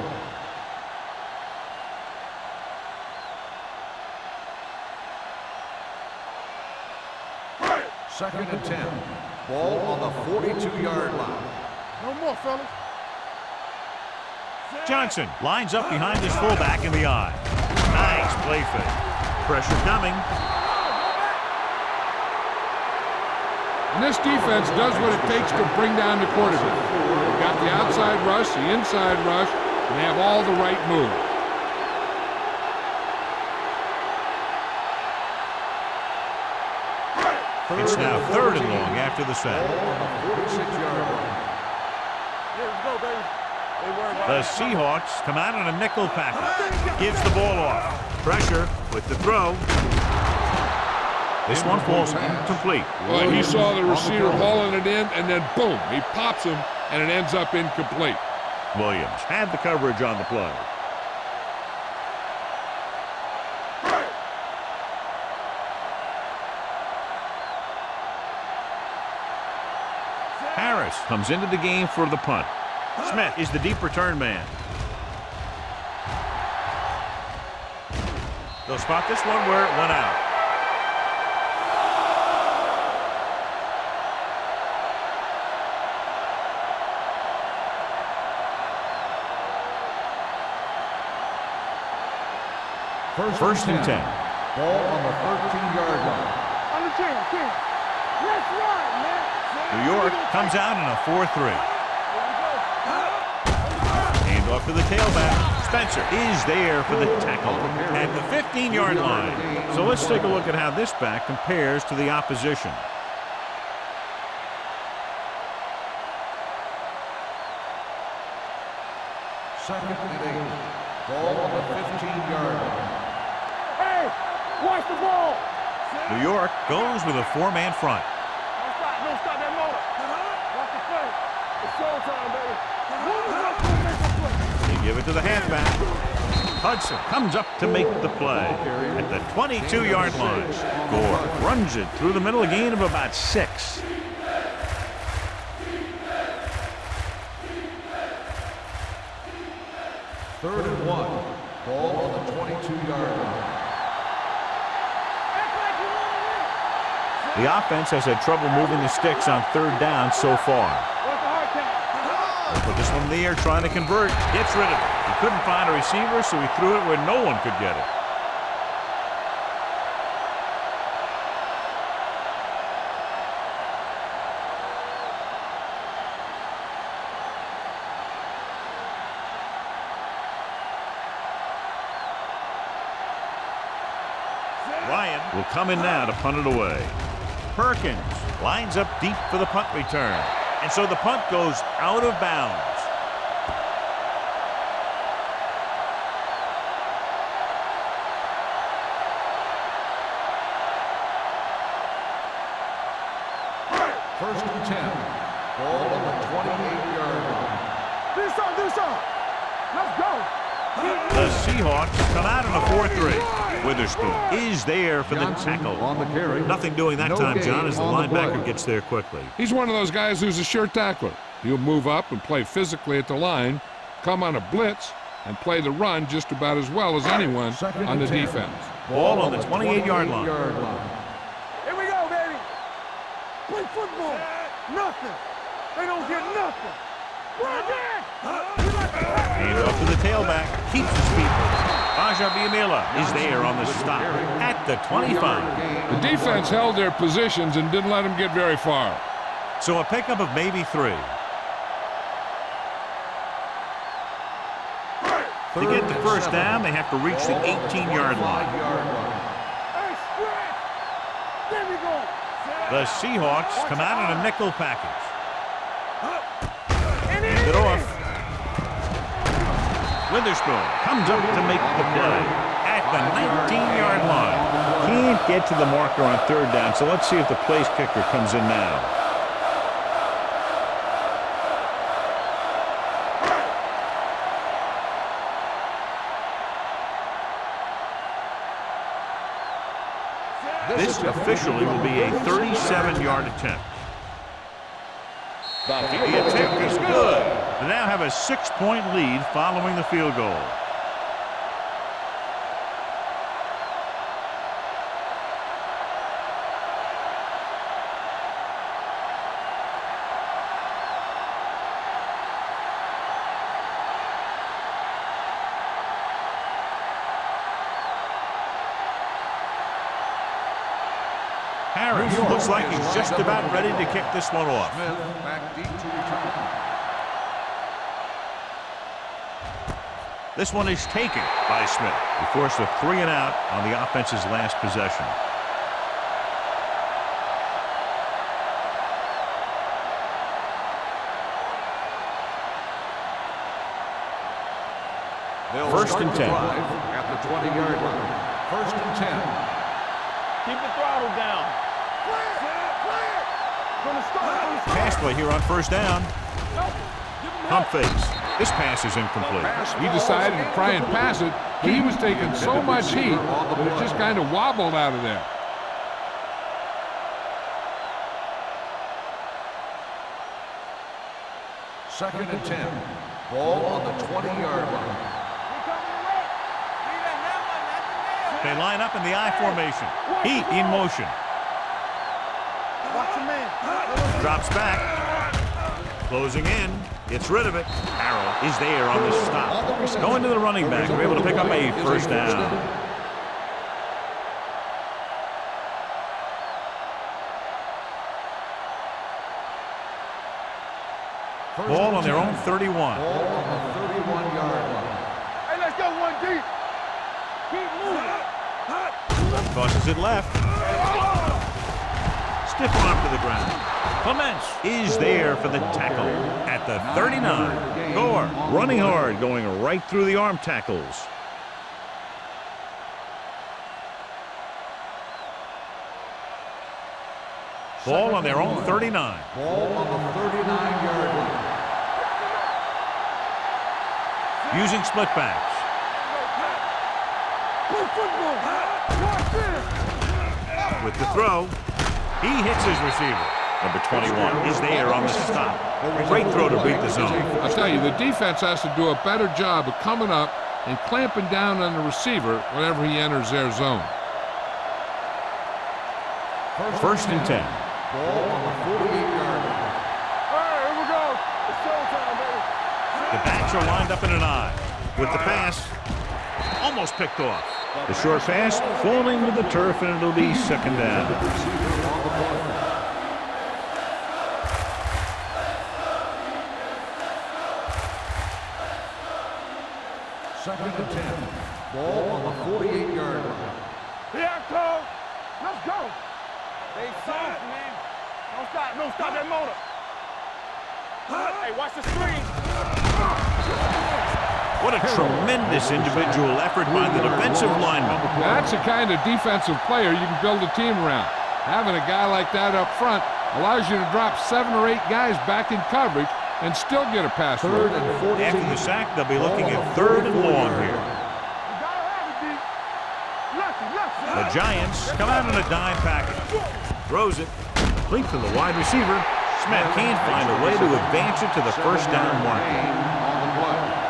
Second and 10. Ball on the 42-yard line. No more, fellas. Johnson lines up behind his fullback in the eye. Nice play fake. Pressure coming. And this defense does what it takes to bring down the quarterback. They've got the outside rush, the inside rush, and they have all the right moves. It's now 3rd and long after the sack. 46-yard line. Let's go, baby. They worry about The Seahawks come out in a nickel package. Gives the ball off. Pressure with the throw. This one falls incomplete. Well, he saw the receiver hauling it in, and then boom, he pops him, and it ends up incomplete. Williams had the coverage on the play. Harris comes into the game for the punt. Smith is the deep return man. They'll spot this one where it went out. First and 10. Ball on the 13-yard line. On the 10. Let's run, man. New York comes out in a 4-3. Hand off to the tailback. Spencer is there for the tackle at the 15-yard line. So let's take a look at how this back compares to the opposition. Second and 8. Ball on the 15-yard line. Hey, watch the ball. New York goes with a 4-man front. Don't stop that motor. Watch the play. It's showtime, baby. Make a play. They give it to the halfback. Hudson comes up to make the play at the 22-yard line. Gore runs it through the middle, a gain of about 6. Third and 1. Ball on the 22-yard line. The offense has had trouble moving the sticks on 3rd down so far. What's the hard count? Put this one in the air, trying to convert. Gets rid of it. He couldn't find a receiver, so he threw it where no one could get it. Ryan will come in now to punt it away. Perkins lines up deep for the punt return. And so the punt goes out of bounds. First and 10. Ball on the 28-yard line. Do something. Let's go. The Seahawks come out in a 4-3. Witherspoon is there for the tackle. On the carry. Nothing doing that time, John, as the linebacker gets there quickly. He's one of those guys who's a sure tackler. He'll move up and play physically at the line, come on a blitz, and play the run just about as well as anyone on the defense. Ball on the 28-yard line. Here we go, baby. Play football. Nothing. They don't get nothing. Run again. Hand off to the tailback. Keeps his feet moving. Aja Biamila is there on the stop at the 25. The defense held their positions and didn't let them get very far. So a pickup of maybe 3. To get the first down, they have to reach the 18-yard line. Hey, stretch. There we go. The Seahawks come out in a nickel package. Hand it off. Witherspoon comes up to make the play at the 19-yard line. Can't get to the marker on 3rd down, so let's see if the place kicker comes in now. This officially will be a 37-yard attempt. The attempt is good. They now have a 6-point lead following the field goal. Harris looks like he's just about ready to kick this one off. Smith back deep to return. This one is taken by Smith. He forced a 3 and out on the offense's last possession. They'll First and 10. At the 20-yard line. First and 10. Keep the throttle down. Clear. From the start. Pass play here on first down. Pump fakes. This pass is incomplete. He decided to try and pass it. He was taking so much heat that it just kind of wobbled out of there. Second and 10. Ball on the 20-yard line. They line up in the I formation. Heat in motion. Watch the man. Drops back. Closing in. Gets rid of it. Harrell is there on the stop. Going to the running back. We're able to pick up a first down. Ball on their own 31. Ball on the 31-yard line. Hey, let's go one deep. Keep moving. Tosses it left. Stiff arm to the ground. Clements is there for the tackle at the 39. Gore running hard, going right through the arm tackles. Ball on their own 39. Ball on the 39-yard line. Using split backs. Play football. Watch this. With the throw, he hits his receiver. Number 21 is there on the stop. Great throw to beat the zone. I'll tell you, the defense has to do a better job of coming up and clamping down on the receiver whenever he enters their zone. First and 10. Ball on the 48-yard line. All right, here we go. It's showtime, baby. The backs are lined up in an I. With the pass, almost picked off. The short pass falling to the turf, and it'll be second down. Second and 10. Ball on the 48-yard line. Here I come. Let's go. Stay soft, man. Don't stop that motor. Hey, watch the screen. What a tremendous individual effort by the defensive lineman. That's the kind of defensive player you can build a team around. Having a guy like that up front allows you to drop 7 or 8 guys back in coverage and still get a pass. Third and 14. After the sack, they'll be looking at third and long here. The Giants come out in a dime package. Throws it. Complete to the wide receiver. Smith can't find a way to advance it to the first down marker. On the play.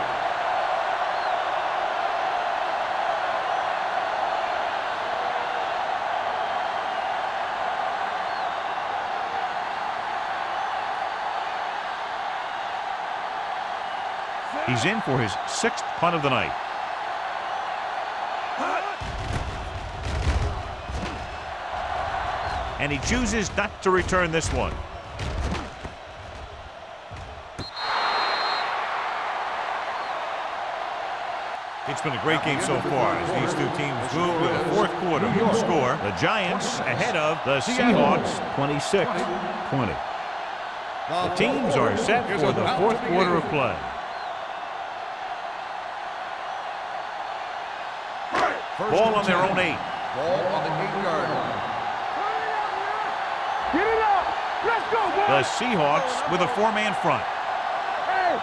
He's in for his 6th punt of the night. And he chooses not to return this one. It's been a great game so far as these two teams move to the fourth quarter. Score, the Giants ahead of the Seahawks 26-20. The teams are set for the fourth quarter of play. Ball on their own 8. Ball on the 8-yard line. Get it up. Let's go, boys. The Seahawks with a 4-man front. Hey,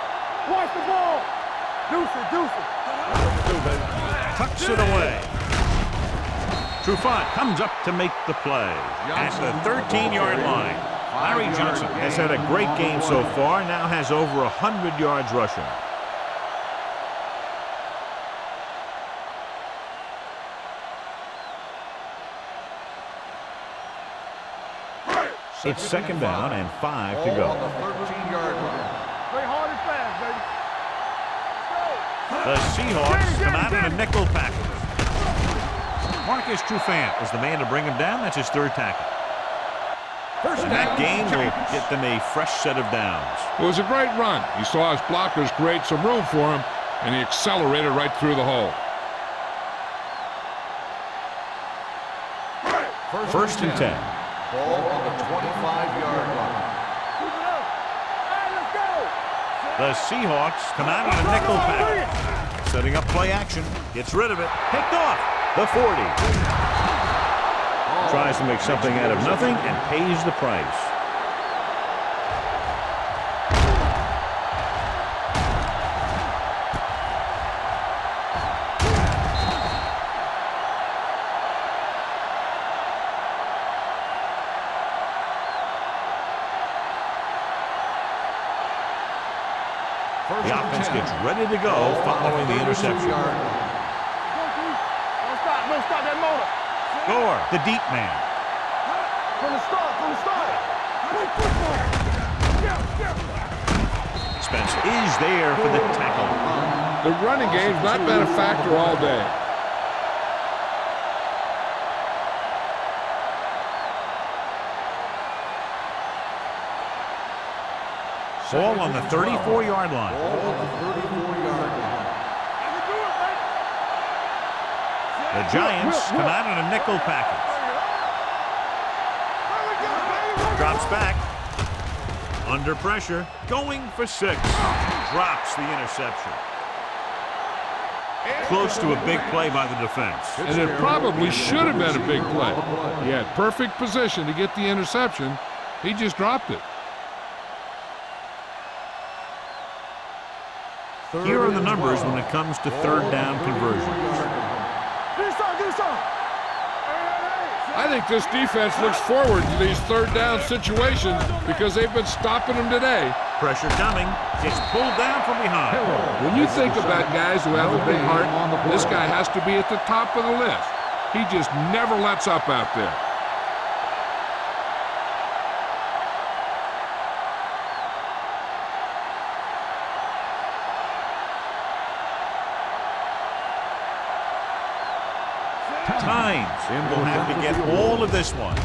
watch the ball. Deuce it. Tucks it away. Trufant comes up to make the play at the 13-yard line. Larry Johnson has had a great game so far, now has over 100 yards rushing. It's second down and 5 to Ball go. on the 13-yard line. Play hard and fast, baby. The Seahawks come out in a nickel package. Marcus Trufant is the man to bring him down. That's his 3rd tackle. And that gain will get them a fresh set of downs. It was a great run. He saw his blockers create some room for him, and he accelerated right through the hole. First and 10. Ball on the 25-yard line. The Seahawks come out on a nickel pack. Setting up play action. Gets rid of it. Picked off. The 40. Tries to make something out of nothing and pays the price. The offense gets ready to go following the interception. Don't stop that motor. Gore, the deep man. From the start. Play football. Spence is there for the tackle. The running game's not been a factor all day. Ball on the 34-yard line. Ball on the 34-yard line. The Giants come out in a nickel package. Drops back. Under pressure. Going for 6. Drops the interception. Close to a big play by the defense. And it probably should have been a big play. He had perfect position to get the interception. He just dropped it. Here are the numbers when it comes to third down conversions. I think this defense looks forward to these third down situations because they've been stopping them today. Pressure coming. Gets pulled down from behind. When you think about guys who have a big heart, this guy has to be at the top of the list. He just never lets up out there. Tynes will have to get all of this one.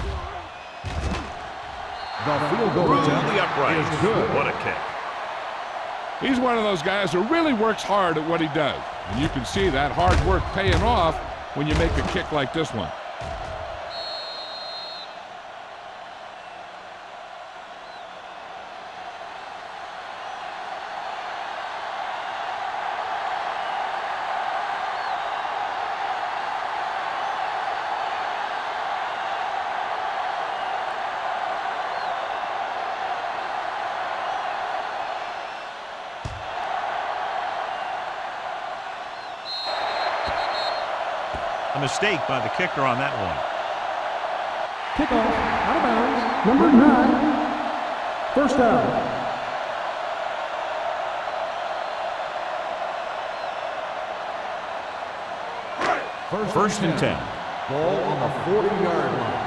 The field goal Through attempt the upright. is good. What a kick. He's one of those guys who really works hard at what he does. And you can see that hard work paying off when you make a kick like this one. A mistake by the kicker on that one. Kickoff, out of bounds, number 9. First down. First and 10. Ball on the 40-yard line.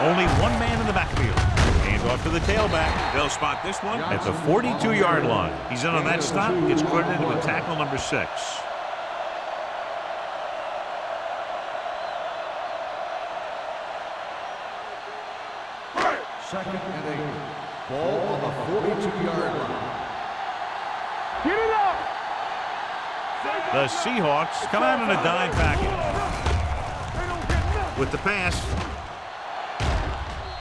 Only one man in the backfield. Hands off to the tailback. They'll spot this one at the 42-yard line. He's in on that stop. Gets credited with tackle number 6. Second and 8. Ball on the 42-yard line. Get it up. The Seahawks come out in a dime package. With the pass.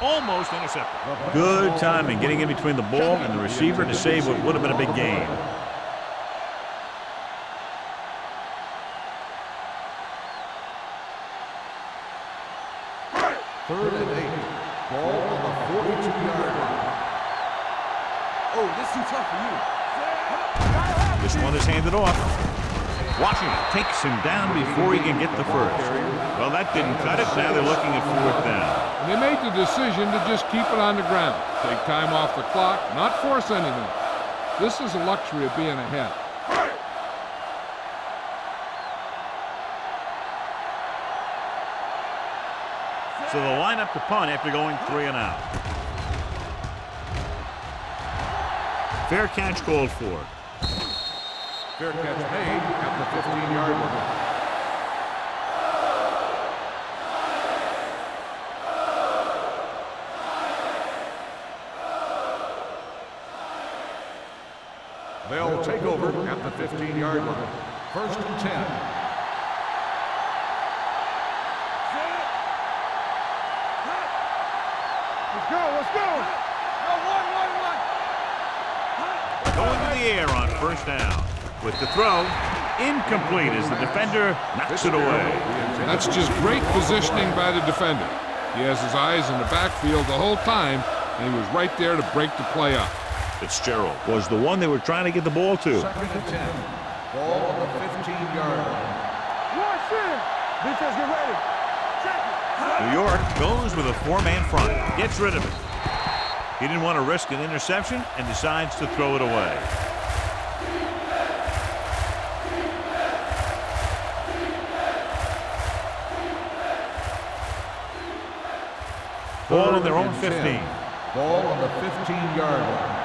Almost intercepted. Good timing getting in between the ball and the receiver to save what would have been a big gain. Third and 8. Ball on the 42-yard line. Oh, this is too tough for you. This one is handed off. Washington takes him down before he can get the first. Well, that didn't cut it. Now they're looking at 4th down. And they made the decision to just keep it on the ground. Take time off the clock, not force anything. This is the luxury of being ahead. So they'll line up to punt after going 3 and out. Fair catch called for. Fair catch made at the 15-yard line. take over at the 15-yard line. First and 10. Let's go, let's go. Go, one. Going to the air on first down. With the throw, incomplete as the defender knocks it away. That's just great positioning by the defender. He has his eyes in the backfield the whole time, and he was right there to break the play up. Fitzgerald was the one they were trying to get the ball to. Second and 10. Ball on the 15-yard line. Watch in. Defense, get ready. Check it. New York goes with a four-man front. Gets rid of it. He didn't want to risk an interception and decides to throw it away. Ball on their own 15. Ball on the 15-yard line.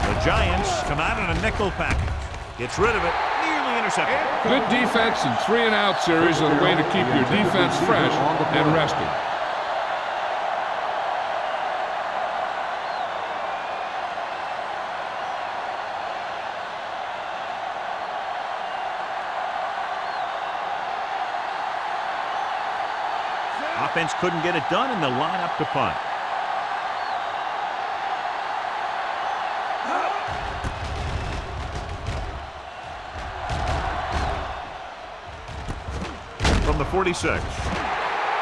The Giants come out in a nickel package. Gets rid of it. Nearly intercepted. Good defense and 3-and-out series are the way to keep your defense fresh and rested. Offense couldn't get it done, and they'll line up to punt. From the 46,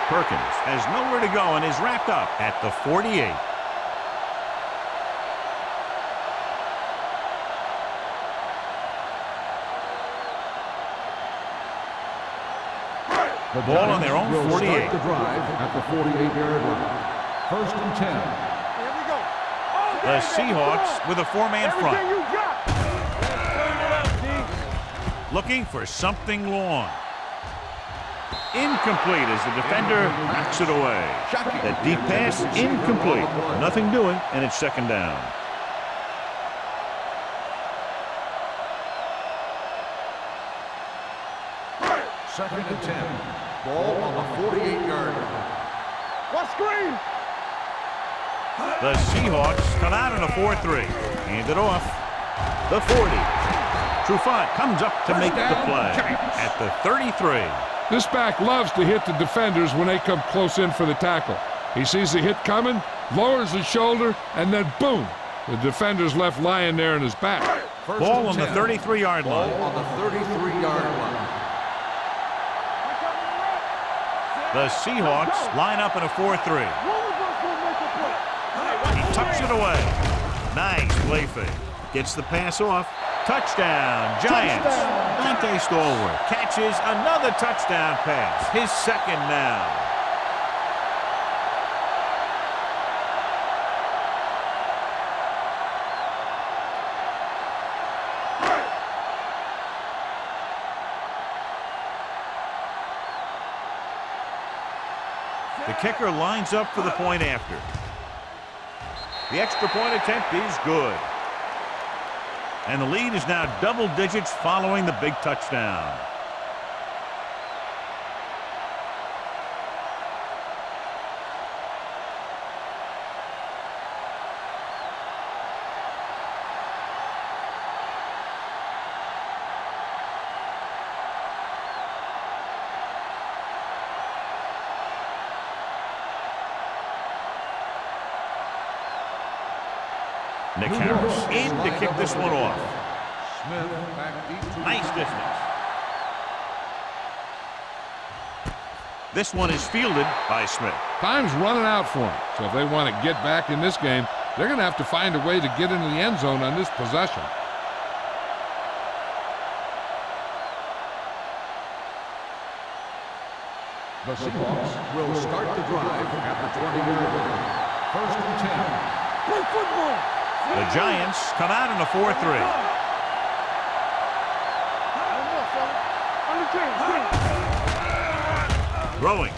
Perkins has nowhere to go and is wrapped up at the 48. The Ball on their own will 48. Start the drive at the 48-yard line. First and 10. Here we go. Oh, The Seahawks with a four-man front. everything you got. Turn it up, D. Looking for something long. Incomplete as the defender knocks it away. That deep pass, incomplete. Nothing doing, and it's second down. Second and 10. Ball on the 48-yard line. What screen? The Seahawks come out in a 4-3. Hand it off. The 40. Trufant comes up to make the play at the 33. This back loves to hit the defenders when they come close in for the tackle. He sees the hit coming, lowers his shoulder, and then boom, the defender's left lying there in his back. First Ball and on the 10. 33-yard Ball line. on the 33-yard line. The Seahawks line up in a 4-3. One of us will make a play. He tucks it away. Nice play fake. Gets the pass off. Touchdown, Giants. Dante Stallworth catches another touchdown pass. His second now. The kicker lines up for the point after. The extra point attempt is good. And the lead is now double digits following the big touchdown. Nick Harris in to kick this one off. Smith back deep to Nice distance. This one is fielded by Smith. Time's running out for them, so if they want to get back in this game, they're going to have to find a way to get into the end zone on this possession. The Seahawks will start the drive at the 20-yard line. First and 10. Play football. The Giants come out in a 4-3. Throwing.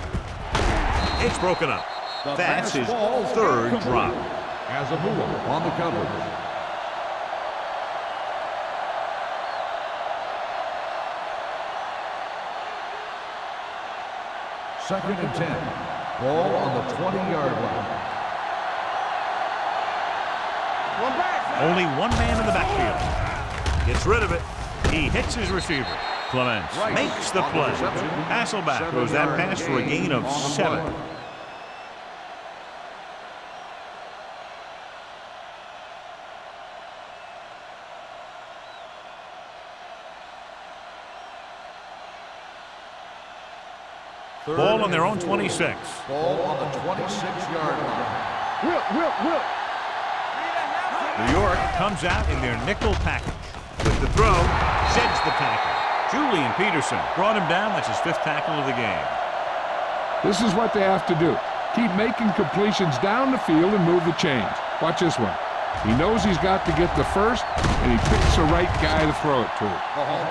It's broken up. That's his third drop. Azabula on the coverage. Second and 10. Ball on the 20-yard line. Only one man in the backfield. Gets rid of it. He hits his receiver. Clements makes the play. Hasselback throws that pass for a gain of 7. Ball on their own 26. Ball on the 26-yard line. Whip. New York comes out in their nickel package. With the throw, sheds the tackle. Julian Peterson brought him down. That's his 5th tackle of the game. This is what they have to do. Keep making completions down the field and move the chains. Watch this one. He knows he's got to get the first, and he picks the right guy to throw it to.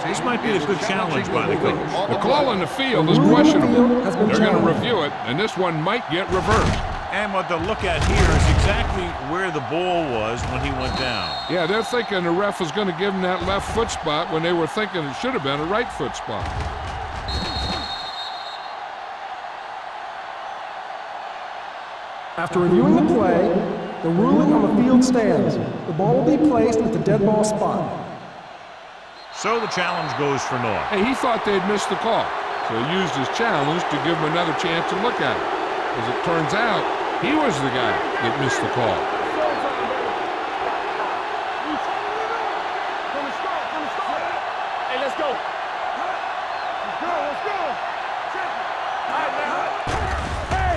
This might be a good challenge by the coach. The call on the field is questionable. They're going to review it, and this one might get reversed. And what they'll look at here is exactly where the ball was when he went down. Yeah, they're thinking the ref was going to give him that left foot spot when they were thinking it should have been a right foot spot. After reviewing the play, the ruling on the field stands. The ball will be placed at the dead ball spot. So the challenge goes for North. Hey, he thought they'd missed the call, so he used his challenge to give him another chance to look at it. As it turns out, he was the guy that missed the call. Hey, let's go. Let's go.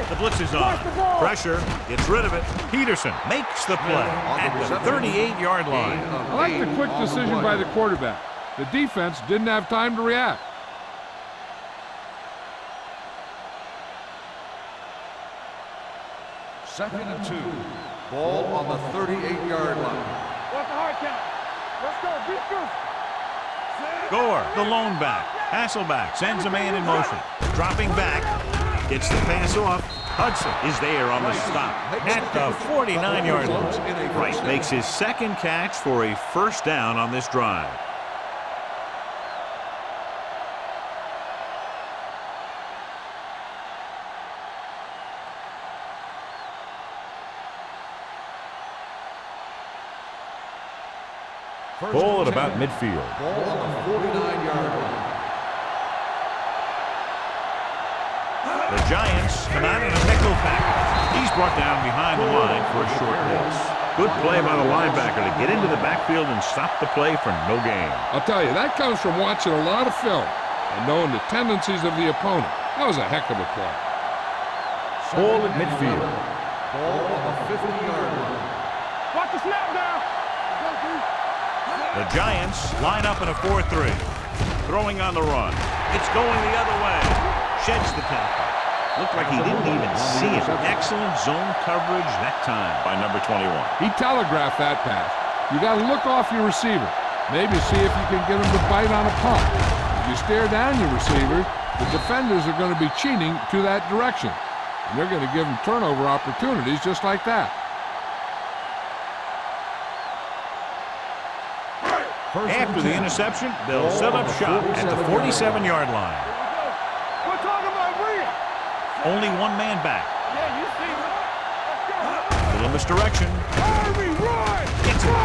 The blitz is on. Pressure, gets rid of it. Peterson makes the play at the 38-yard line. I like the quick decision by the quarterback. The defense didn't have time to react. Second and 2. Ball on the 38-yard line. What's the hard count? Let's go. Beat Goose. Gore, the lone back. Hasselback sends a man in motion. Dropping back. Gets the pass off. Hudson is there on the stop at the 49-yard line. Price makes his 2nd catch for a 1st down on this drive. Ball at about midfield. Ball on the 49-yard line. The Giants come out in a nickel package. He's brought down behind the line for a short pass. Good play by the linebacker to get into the backfield and stop the play for no gain. I'll tell you, that comes from watching a lot of film and knowing the tendencies of the opponent. That was a heck of a play. Ball at midfield. Ball on the 50-yard line. Watch the snap now. The Giants line up in a 4-3. Throwing on the run. It's going the other way. Sheds the tackle. Looked like he didn't even see it. Excellent zone coverage that time by number 21. He telegraphed that pass. You got to look off your receiver. Maybe see if you can get him to bite on a pump. If you stare down your receiver, the defenders are going to be cheating to that direction. And they're going to give him turnover opportunities just like that. After the interception, they'll set up shop at the 47-yard line. We're talking about Rhea. Only one man back. Yeah, you see me. Let's go. Little misdirection. Harvey, run! Gets it.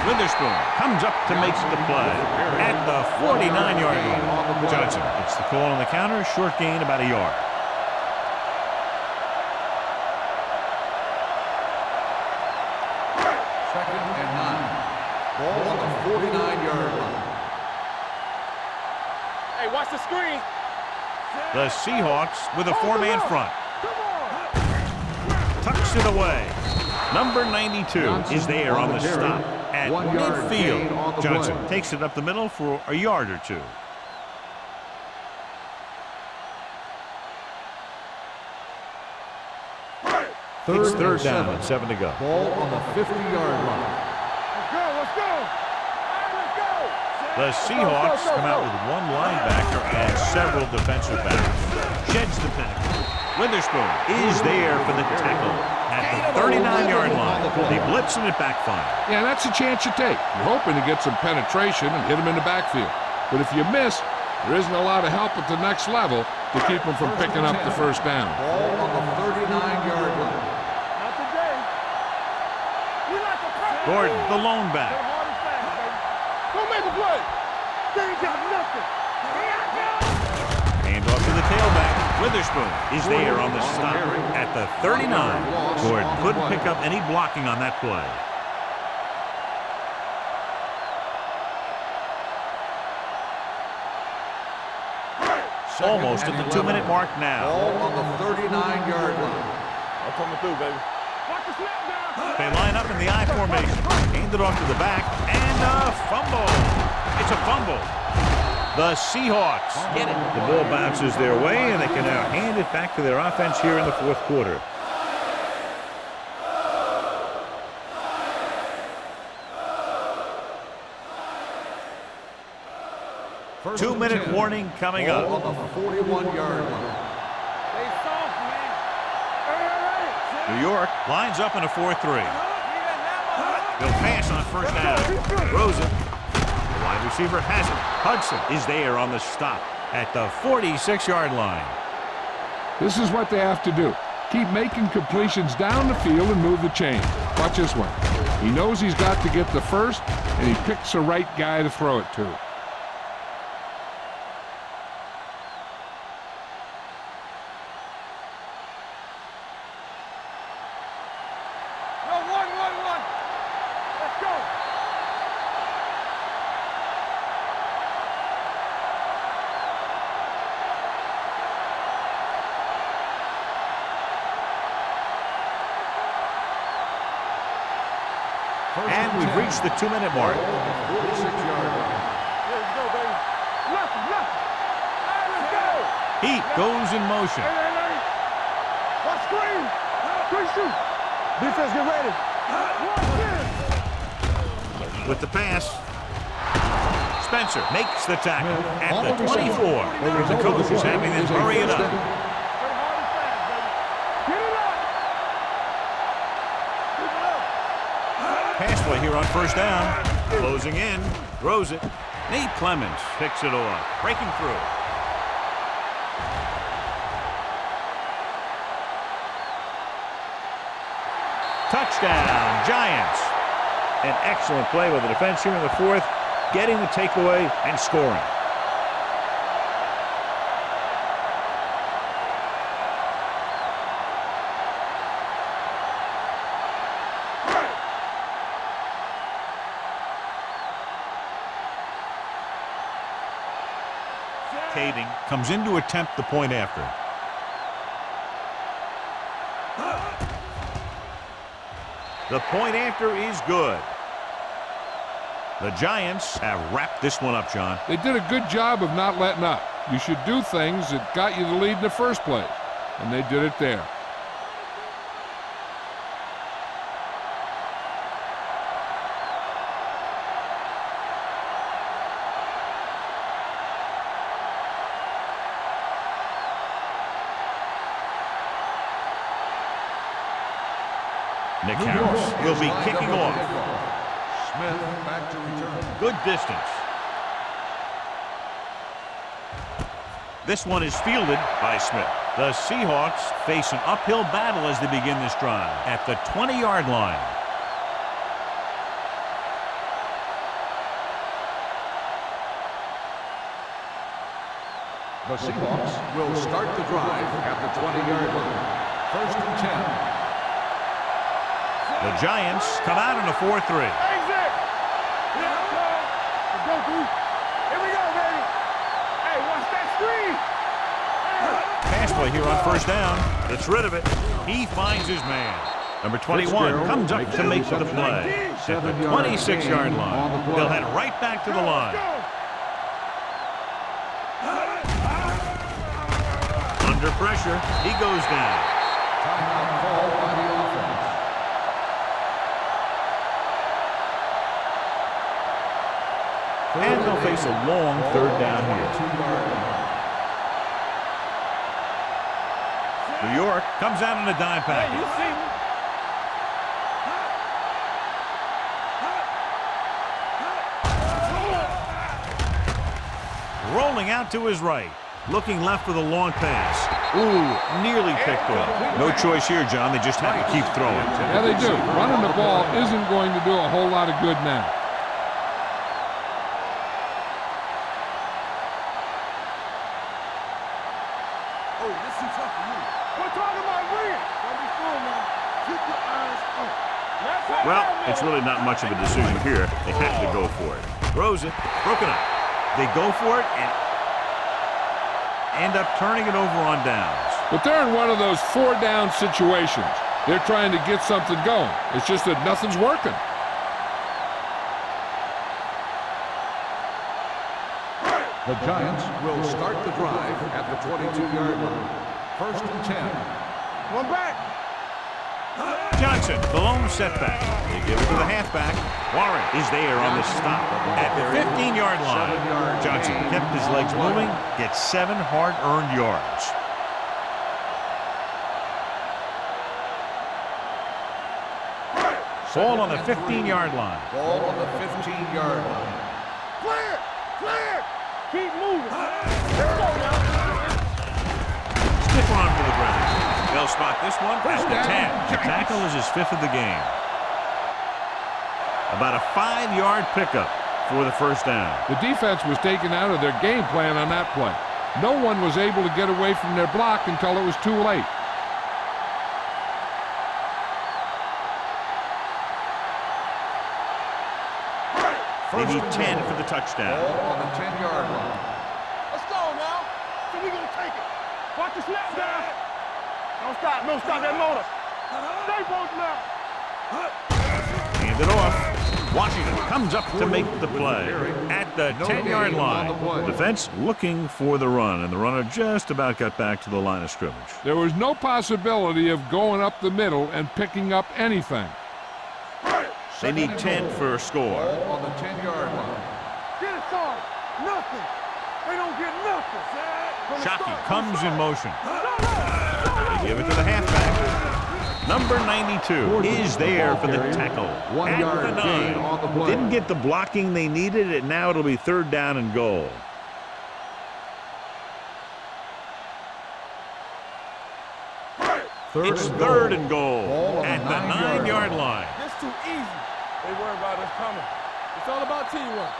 Witherspoon comes up to make the play at the 49-yard line. Johnson gets the call on the counter. Short gain, about a yard. Second and 9. Ball on the 49-yard line. Hey, watch the screen. The Seahawks with a 4-man front. Tucks it away. Number 92 is there on the stop at midfield. Johnson takes it up the middle for a yard or 2. It's 3rd down and 7 to go. Ball on the 50-yard line. Let's go. Let's go. The Seahawks come out with one linebacker and several defensive backs. Sheds the tackle. Witherspoon is there for the tackle at the 39-yard line. They blitz and it backfires. Yeah, that's a chance you take. You're hoping to get some penetration and hit him in the backfield. But if you miss, there isn't a lot of help at the next level to keep them from picking up the 1st down. Ball on the 39-yard line. Not today. We like to practice. Gordon, the lone back. Hard and fast, baby. Go make a play. They ain't got nothing. Hand off to the tailback. Witherspoon is there on the stop at the 39. Gordon couldn't pick up any blocking on that play. Almost at the 2-minute mark now. Ball on the 39-yard line. I'm coming through, baby. Watch the snap now. They line up in the I formation. Hand it off to the back. And a fumble. It's a fumble. The Seahawks get it. The ball bounces their way, and they can now hand it back to their offense here in the fourth quarter. First 2-minute 10. warning coming up. Ball on the 41-yard line. Stay soft, man. Hey, New York lines up in a 4-3. They'll pass on first down. Throws it. The wide receiver has it. Hudson is there on the stop at the 46-yard line. This is what they have to do. Keep making completions down the field and move the chain. Watch this one. He knows he's got to get the first, and he picks the right guy to throw it to. let's go. And we've reached the 2-minute mark. 46-yard line. Let's go, baby. Nothing. All right, let's go. Heat goes in motion. Hey. Watch screen. Screen shoot. Defense, get ready. With the pass, Spencer makes the tackle at the 24. The coach is having them hurry it up. Play hard and fast, baby. Get it up. Keep it up. Pass play here on first down. Closing in, throws it. Nate Clemens picks it off, breaking through. Touchdown, Giants. An excellent play by the defense here in the fourth, getting the takeaway and scoring. Caving comes in to attempt the point after. The point after is good. The Giants have wrapped this one up, John. They did a good job of not letting up. You should do things that got you the lead in the first place, and they did it there. Nick Harris will be kicking off. Smith back to return. Good distance. This one is fielded by Smith. The Seahawks face an uphill battle as they begin this drive at the 20-yard line. The Seahawks will start the drive at the 20-yard line. First and 10. The Giants come out in a 4-3. Exit. Let's go, dude. Here we go, baby. Hey, watch that screen. Pass play here on first down. Gets rid of it. He finds his man. Number 21 comes up to make the play at the 26-yard line. They'll head right back to the line. Under pressure, he goes down. Timeout call by the offense. And they'll face a long third down here. New York comes out in a dime package. You see me? Rolling out to his right. Looking left with a long pass. Ooh, nearly picked off. No choice here, John. They just have to keep throwing. Yeah, they do. Running the ball isn't going to do a whole lot of good now. Oh, this is tough for you. We're talking about win. Don't be fooled now. Keep your eyes on. Well, it's really not much of a decision here. They have to go for it. Throws it. Broken up. They go for it and end up turning it over on downs. But they're in one of those 4-down situations. They're trying to get something going. It's just that nothing's working. The Giants will start the drive at the 22-yard line. First and 10. One back. Johnson, the lone setback. They give it to the halfback. Warren is there on the stop at the 15-yard line. Johnson kept his legs moving, gets 7 hard-earned yards. Ball on the 15-yard line. Ball on the 15-yard line. Clear. Clear. Keep moving. Let's go now. Stiff arm to the ground. They'll spot this one at the 10. The tackle is his 5th of the game. About a 5-yard pickup for the first down. The defense was taken out of their game plan on that play. No one was able to get away from their block until it was too late. They need 10 for the touchdown. Ball on the 10-yard line. Let's go now. So we gonna take it. Watch the snap down. Don't stop. Don't stop that motor. Stay both now. Hand it off. Washington comes up to make the play at the 10-yard line. Defense looking for the run, and the runner just about got back to the line of scrimmage. There was no possibility of going up the middle and picking up anything. They need 10 for a score. Ball on the 10-yard line. Get it started. Nothing. They don't get nothing. From the Shockey start. comes in motion. They give it to the halfback. Number 92 is there for the tackle. 1 yard At the gain 9. on the play. Didn't get the blocking they needed, and now it'll be 3rd down and goal. It's 3rd and goal Ball on at the the 9-yard 9-yard line. This too easy. They worry about us coming. It's all about teamwork.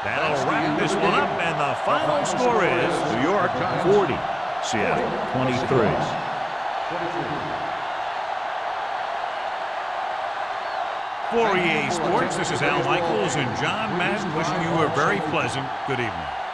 That'll wrap this one up, and the final score is New York 40, Seattle 23. For EA Sports, this is Al Michaels and John Madden wishing you a very pleasant good evening.